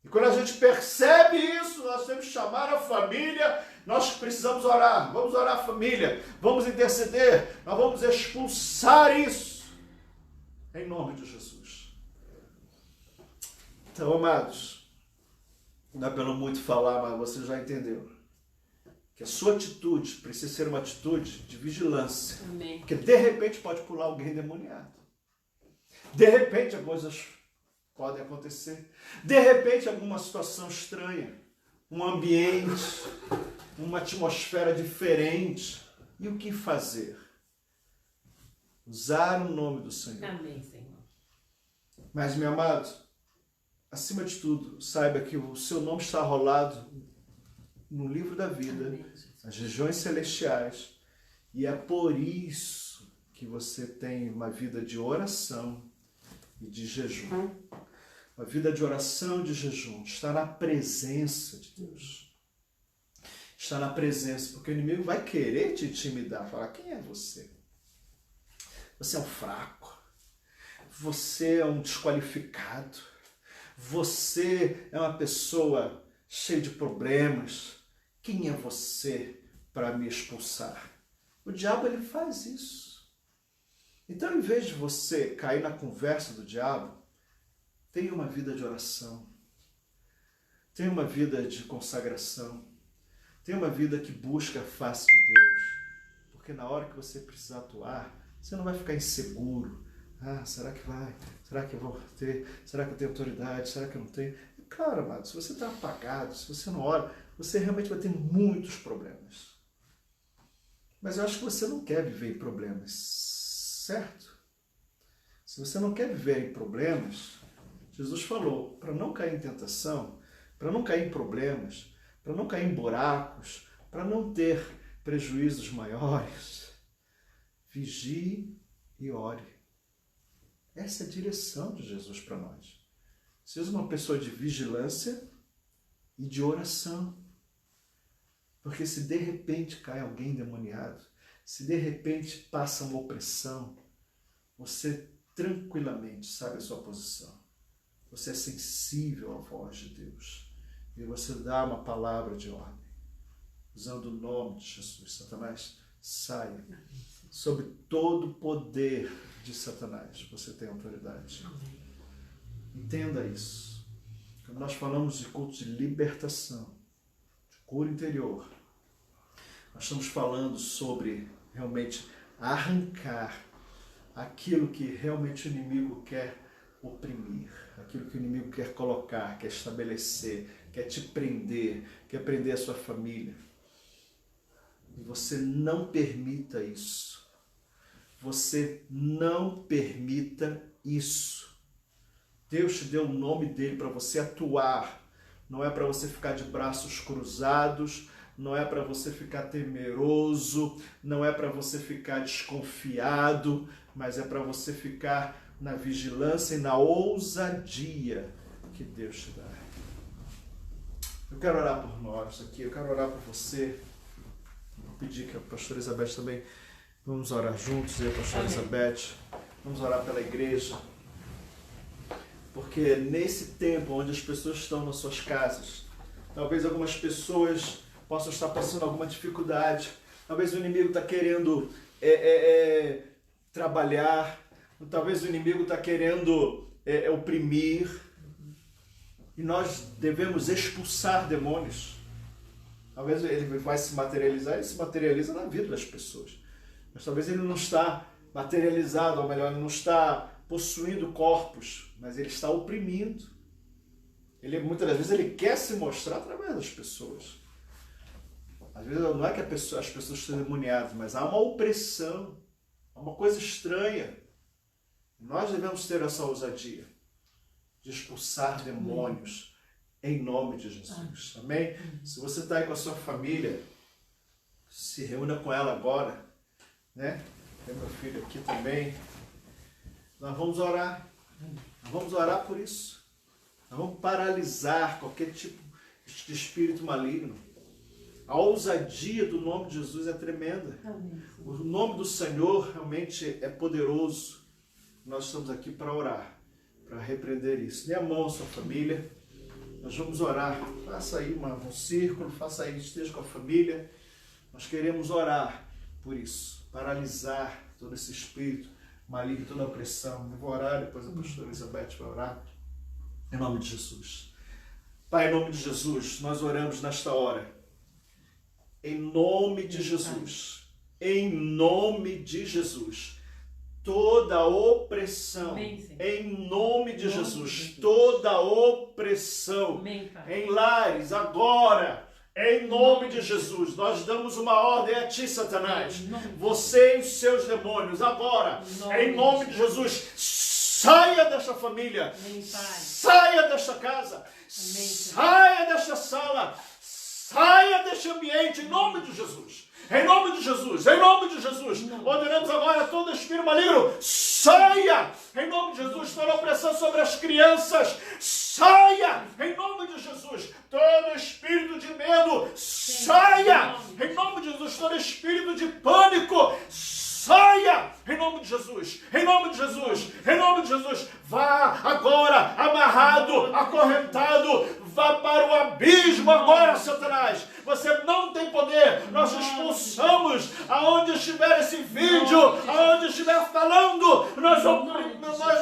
E quando a gente percebe isso, nós temos que chamar a família, nós precisamos orar, vamos orar a família, vamos interceder, nós vamos expulsar isso, em nome de Jesus. Então, amados, não é pelo muito falar, mas você já entendeu, que a sua atitude precisa ser uma atitude de vigilância. Amém. Porque de repente pode pular alguém endemoniado. De repente as coisas podem acontecer. De repente alguma situação estranha, um ambiente, uma atmosfera diferente. E o que fazer? Usar o nome do Senhor. Amém, Senhor. Mas, meu amado, acima de tudo, saiba que o seu nome está rolado no livro da vida, Amém, nas regiões celestiais, e é por isso que você tem uma vida de oração e de jejum. Uma vida de oração e de jejum, está na presença de Deus. Está na presença, porque o inimigo vai querer te intimidar, falar: quem é você? Você é um fraco, você é um desqualificado, você é uma pessoa cheia de problemas. Quem é você para me expulsar? O diabo, ele faz isso. Então, em vez de você cair na conversa do diabo, tenha uma vida de oração, tenha uma vida de consagração, tenha uma vida que busca a face de Deus. Porque na hora que você precisar atuar, você não vai ficar inseguro. Ah, será que vai? Será que eu vou ter? Será que eu tenho autoridade? Será que eu não tenho? Claro, amado, se você está apagado, se você não ora, você realmente vai ter muitos problemas. Mas eu acho que você não quer viver em problemas, certo? Se você não quer viver em problemas, Jesus falou, para não cair em tentação, para não cair em problemas, para não cair em buracos, para não ter prejuízos maiores, vigie e ore. Essa é a direção de Jesus para nós. Seja uma pessoa de vigilância e de oração. Porque se de repente cai alguém endemoniado, se de repente passa uma opressão, você tranquilamente sabe a sua posição. Você é sensível à voz de Deus. E você dá uma palavra de ordem. Usando o nome de Jesus. Satanás, saia. Sobre todo o poder de Satanás, você tem autoridade. Entenda isso. Quando nós falamos de culto de libertação, de cura interior, nós estamos falando sobre realmente arrancar aquilo que realmente o inimigo quer oprimir, aquilo que o inimigo quer colocar, quer estabelecer, quer te prender, quer prender a sua família. E você não permita isso. Você não permita isso. Deus te deu o nome dele para você atuar. Não é para você ficar de braços cruzados, não é para você ficar temeroso, não é para você ficar desconfiado, mas é para você ficar na vigilância e na ousadia que Deus te dá. Eu quero orar por nós aqui, eu quero orar por você. Vou pedir que a pastora Elizabeth também, vamos orar juntos, eu e a pastora Elizabeth, vamos orar pela igreja. Porque nesse tempo onde as pessoas estão nas suas casas, talvez algumas pessoas possam estar passando alguma dificuldade, talvez o inimigo está querendo trabalhar, talvez o inimigo está querendo oprimir, e nós devemos expulsar demônios. Talvez ele vai se materializar, ele se materializa na vida das pessoas, mas talvez ele não está materializado, ou melhor, ele não está possuindo corpos, mas ele está oprimindo. Muitas das vezes ele quer se mostrar através das pessoas. Às vezes não é que as pessoas estão demoniadas, mas há uma opressão, há uma coisa estranha. Nós devemos ter essa ousadia de expulsar demônios em nome de Jesus. Amém? Se você está aí com a sua família, se reúna com ela agora, né? Tem meu filho aqui também. Nós vamos orar. Nós vamos orar por isso. Nós vamos paralisar qualquer tipo de espírito maligno. A ousadia do nome de Jesus é tremenda. O nome do Senhor realmente é poderoso. Nós estamos aqui para orar, para repreender isso. Dê a mão à sua família. Nós vamos orar. Faça aí um círculo, faça aí, esteja com a família. Nós queremos orar por isso. Paralisar todo esse espírito maligno, toda a opressão. Eu vou orar, depois a pastora Elizabeth vai orar. Em nome de Jesus. Pai, em nome de Jesus, nós oramos nesta hora. Em nome de Jesus. Em nome de Jesus. Toda opressão. Em nome de Jesus. Toda opressão. Em lares, agora. Em nome de Jesus, nós damos uma ordem a ti, Satanás. Você e os seus demônios, agora, em nome de Jesus, saia desta família, saia desta casa, saia desta sala, saia deste ambiente, em nome de Jesus. Em nome de Jesus, em nome de Jesus, ordenamos agora todo espírito maligno, saia! Em nome de Jesus, toda opressão sobre as crianças, saia! Em nome de Jesus, todo espírito de medo, saia! Em nome de Jesus, todo espírito de pânico, saia! Em nome de Jesus, em nome de Jesus, em nome de Jesus, vá agora amarrado, acorrentado, vá para o abismo agora, Satanás. Você não tem poder. Nós expulsamos aonde estiver esse vídeo, aonde estiver falando. Nós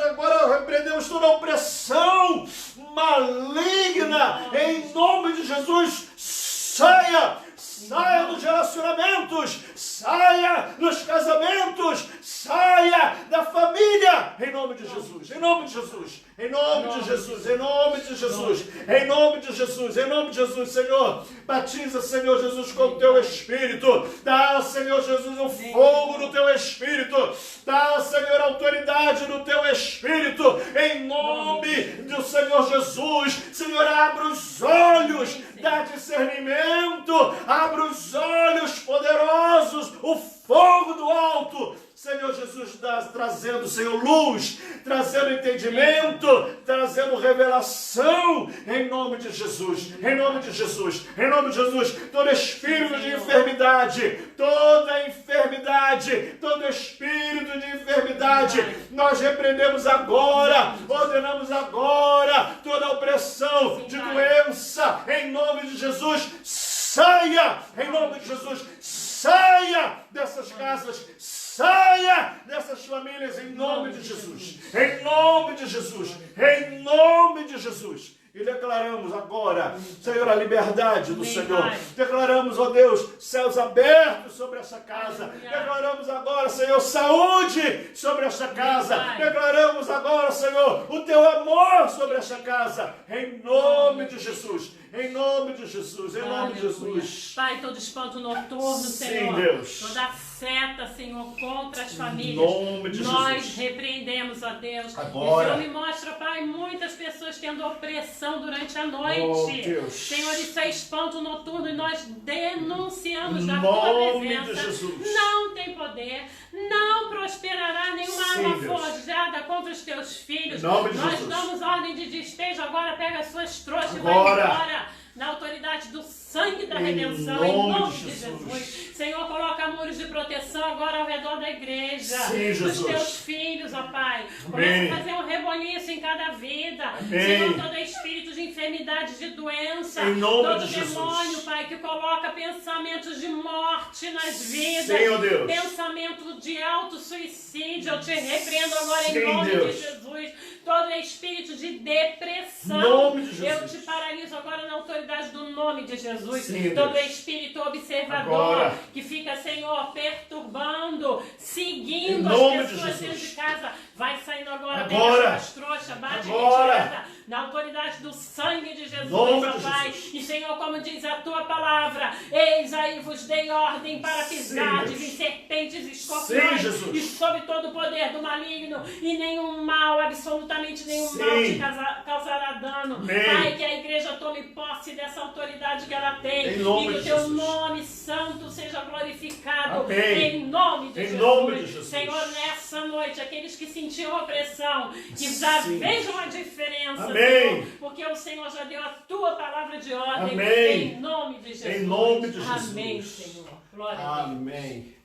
agora repreendemos toda opressão maligna. Em nome de Jesus, saia. saia dos relacionamentos, saia dos casamentos, saia da família, em nome de Jesus, em nome de Jesus, em nome de Jesus, em nome de Jesus, em nome de Jesus, em nome de Jesus, Senhor, batiza, Senhor Jesus, com o teu Espírito, dá, Senhor Jesus, um fogo no teu Espírito, dá, Senhor, autoridade no teu Espírito, em nome do Senhor Jesus, Senhor, abra os olhos, dá discernimento, abra os olhos poderosos, o fogo do alto, Senhor Jesus, trazendo, Senhor, luz, trazendo entendimento, trazendo revelação, em nome de Jesus, em nome de Jesus, em nome de Jesus, todo espírito de enfermidade, toda enfermidade, todo espírito de enfermidade, nós repreendemos agora, ordenamos agora, toda opressão de doença, em nome de Jesus, saia, em nome de Jesus, saia dessas casas, saia dessas famílias em nome de Jesus, em nome de Jesus, em nome de Jesus. E declaramos agora, Senhor, a liberdade do Senhor. Declaramos, ó Deus, céus abertos sobre essa casa. Declaramos agora, Senhor, saúde sobre esta casa. Declaramos agora, Senhor, o teu amor sobre esta casa. Em nome de Jesus. Em nome de Jesus. Em nome de Jesus. Pai, todo espanto noturno, Senhor. Sim, Deus. Toda seta, Senhor, contra as famílias. Em nome de Nós Jesus. repreendemos, ó Deus. Agora. E o Senhor me mostra, Pai, muitas pessoas tendo opressão durante a noite. Oh, Deus. Senhor, isso é espanto noturno e nós denunciamos da Em tua nome presença. de Jesus. Não tem poder, não prosperará nenhuma Sim, arma Deus. forjada contra os teus filhos. Em nome de Nós Jesus. damos ordem de despejo, agora pega as suas trouxas e Agora. vai embora. Na autoridade do sangue da redenção, em nome de Jesus. Senhor, coloca muros de proteção agora ao redor da igreja. Sim, Jesus. Dos teus filhos, ó Pai. Amém. Começa a fazer um reboliço em cada vida. Amém. Senhor, todo espírito de enfermidade, de doença. Em nome todo de Jesus. demônio, Pai, que coloca pensamentos de morte nas vidas. Senhor Deus. Pensamento de auto-suicídio. Eu te repreendo agora Sim, em nome Deus. de Jesus. Todo espírito de depressão. Em nome de Jesus. Eu te paraliso agora na autoridade do nome de Jesus. Sim, Todo Deus. espírito observador Agora. que fica, Senhor, perturbando, seguindo Em nome as de pessoas Jesus. dentro de casa, vai saindo agora, Agora. as trouxas, bate Agora. retirada. Na autoridade do sangue de Jesus, Nome ó de Pai. Jesus. E, Senhor, como diz a tua palavra, eis aí vos dei ordem para pisar Sim, em Deus. serpentes e Sim, escorpiões Jesus. e sob todo o poder do maligno, e nenhum mal, absolutamente nenhum Sim. mal te causará dano. Amém. Pai, que a igreja tome posse dessa autoridade que ela tem, Em nome e que de o teu Jesus. nome santo seja glorificado. Amém. Em nome de Em Jesus. nome de Jesus. Senhor, nessa noite, aqueles que sentiam opressão, que já Sim. vejam a diferença, Amém. Senhor, porque o Senhor já deu a tua palavra de ordem. Amém. Em nome de Jesus. Em nome de Amém, Jesus. Senhor. Glória a Deus. Amém.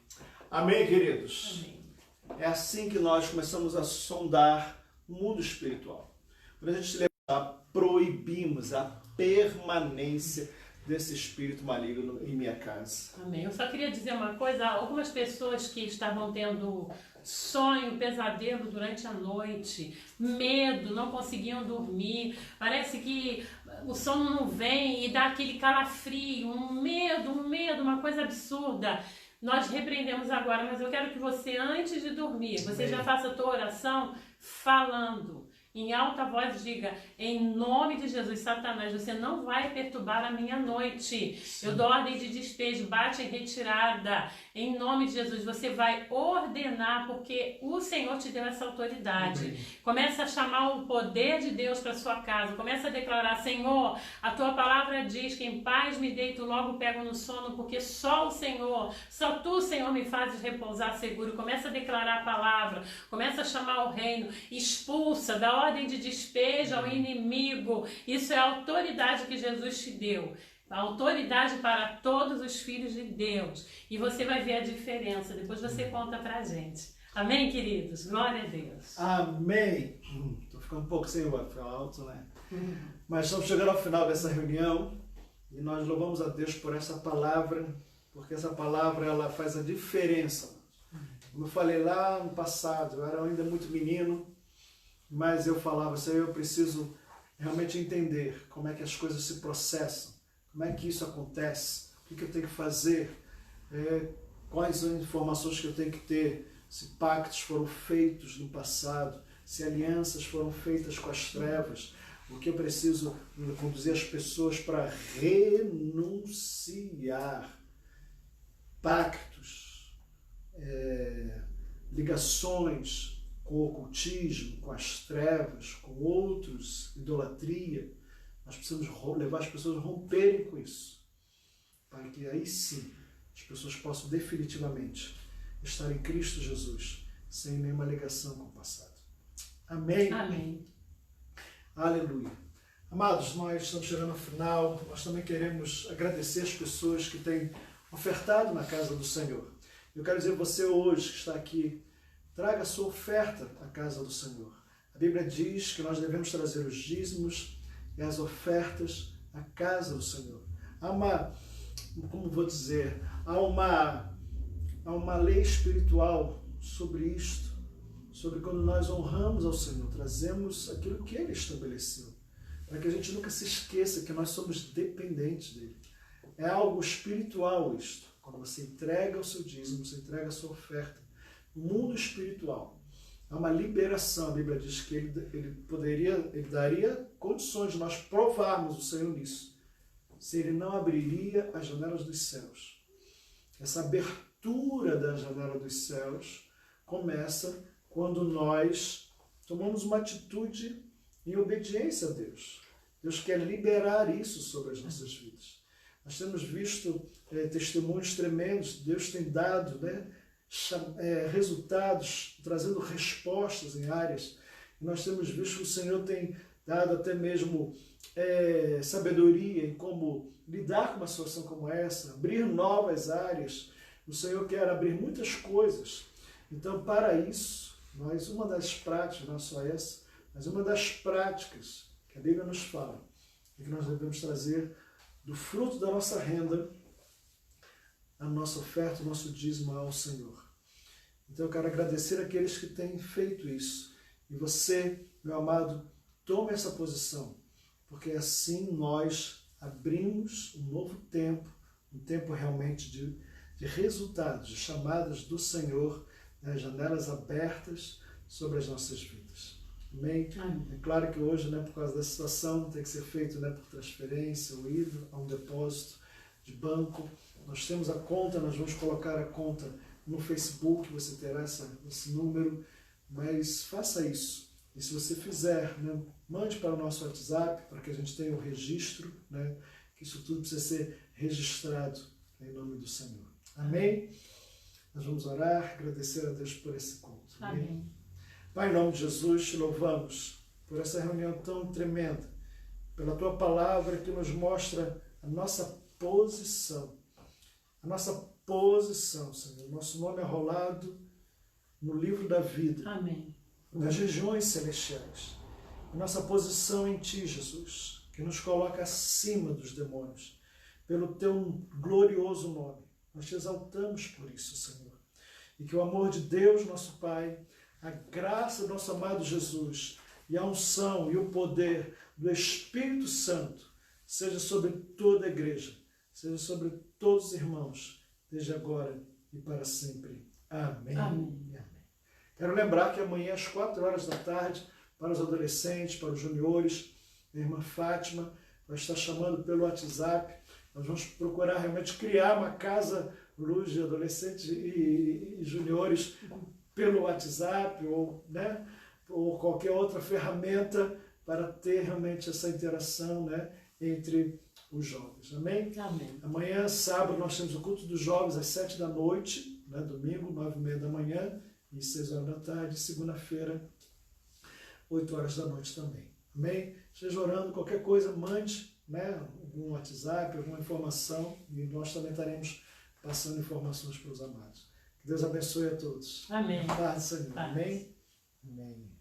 Amém, queridos. Amém. É assim que nós começamos a sondar o mundo espiritual. Quando a gente proibimos a permanência desse espírito maligno em minha casa. Amém. Eu só queria dizer uma coisa. Algumas pessoas que estavam tendo sonho, pesadelo durante a noite, medo, não conseguiam dormir, parece que o sono não vem e dá aquele calafrio, um medo, uma coisa absurda. Nós repreendemos agora, mas eu quero que você, antes de dormir, você já faça a tua oração falando. Em alta voz diga, em nome de Jesus, Satanás, você não vai perturbar a minha noite. Sim. Eu dou ordem de despejo, bate em retirada. Em nome de Jesus, você vai ordenar, porque o Senhor te deu essa autoridade. Amém. Começa a chamar o poder de Deus para sua casa. Começa a declarar, Senhor, a tua palavra diz que em paz me deito, logo pego no sono, porque só o Senhor, só tu, Senhor, me fazes repousar seguro. Começa a declarar a palavra, começa a chamar o reino, expulsa, dá ordem de despejo ao inimigo. Isso é a autoridade que Jesus te deu. A autoridade para todos os filhos de Deus. E você vai ver a diferença. Depois você conta pra gente. Amém, queridos? Glória a Deus. Amém. Estou ficando um pouco sem voz, fica alto, né? Mas estamos chegando ao final dessa reunião e nós louvamos a Deus por essa palavra, porque essa palavra ela faz a diferença. Como eu falei lá no passado, eu era ainda muito menino, mas eu falava, Senhor, eu preciso realmente entender como é que as coisas se processam, como é que isso acontece, o que eu tenho que fazer, quais as informações que eu tenho que ter, se pactos foram feitos no passado, se alianças foram feitas com as trevas, o que eu preciso conduzir as pessoas para renunciar pactos, ligações com o ocultismo, com as trevas, com outros, idolatria. Nós precisamos levar as pessoas a romperem com isso, para que aí sim as pessoas possam definitivamente estar em Cristo Jesus, sem nenhuma ligação com o passado. Amém? Amém. Aleluia. Amados, nós estamos chegando ao final. Nós também queremos agradecer as pessoas que têm ofertado na casa do Senhor. Eu quero dizer a você hoje que está aqui, traga a sua oferta à casa do Senhor. A Bíblia diz que nós devemos trazer os dízimos e as ofertas à casa do Senhor. Há uma, como vou dizer, há uma lei espiritual sobre isto, sobre quando nós honramos ao Senhor, trazemos aquilo que Ele estabeleceu, para que a gente nunca se esqueça que nós somos dependentes dEle. É algo espiritual isto. Quando você entrega o seu dízimo, você entrega a sua oferta, no mundo espiritual, há uma liberação. A Bíblia diz que ele daria condições de nós provarmos o Senhor nisso, se Ele não abriria as janelas dos céus. Essa abertura da janela dos céus começa quando nós tomamos uma atitude em obediência a Deus. Deus quer liberar isso sobre as nossas vidas. Nós temos visto testemunhos tremendos. Deus tem dado resultados, trazendo respostas em áreas. E nós temos visto que o Senhor tem dado até mesmo sabedoria em como lidar com uma situação como essa, abrir novas áreas. O Senhor quer abrir muitas coisas. Então, para isso, uma das práticas, não só essa, mas uma das práticas que a Bíblia nos fala, é que nós devemos trazer do fruto da nossa renda a nossa oferta, o nosso dízimo ao Senhor. Então eu quero agradecer aqueles que têm feito isso. E você, meu amado, tome essa posição, porque assim nós abrimos um novo tempo, um tempo realmente de resultados, de chamadas do Senhor, janelas abertas sobre as nossas vidas. Amém? Amém. É claro que hoje, por causa da situação, tem que ser feito por transferência ou ir a um depósito de banco. Nós temos a conta, nós vamos colocar a conta no Facebook, você terá esse número, mas faça isso. E se você fizer, mande para o nosso WhatsApp, para que a gente tenha o registro, que isso tudo precisa ser registrado em nome do Senhor. Amém? Nós vamos orar, agradecer a Deus por esse culto. Amém. Pai, em nome de Jesus, te louvamos por essa reunião tão tremenda, pela Tua palavra que nos mostra a nossa posição. A nossa posição, Senhor. Nosso nome é rolado no livro da vida. Amém. Nas regiões celestiais. A nossa posição em Ti, Jesus, que nos coloca acima dos demônios, pelo Teu glorioso nome. Nós te exaltamos por isso, Senhor. E que o amor de Deus, nosso Pai, a graça do nosso amado Jesus e a unção e o poder do Espírito Santo seja sobre toda a igreja, seja sobre todos os irmãos, desde agora e para sempre. Amém. Amém. Amém. Quero lembrar que amanhã às 4 horas da tarde, para os adolescentes, para os juniores, a irmã Fátima vai estar chamando pelo WhatsApp. Nós vamos procurar realmente criar uma casa luz de adolescentes e juniores pelo WhatsApp ou qualquer outra ferramenta para ter realmente essa interação entre os jovens. Amém? Amém. Amanhã, sábado, nós temos o culto dos jovens às 7 da noite, domingo, 9h30 da manhã e 6 horas da tarde, segunda-feira, 8 horas da noite também. Amém? Esteja orando, qualquer coisa, mande algum WhatsApp, alguma informação, e nós também estaremos passando informações para os amados. Que Deus abençoe a todos. Amém. Paz, Senhor. Paz. Amém? Amém.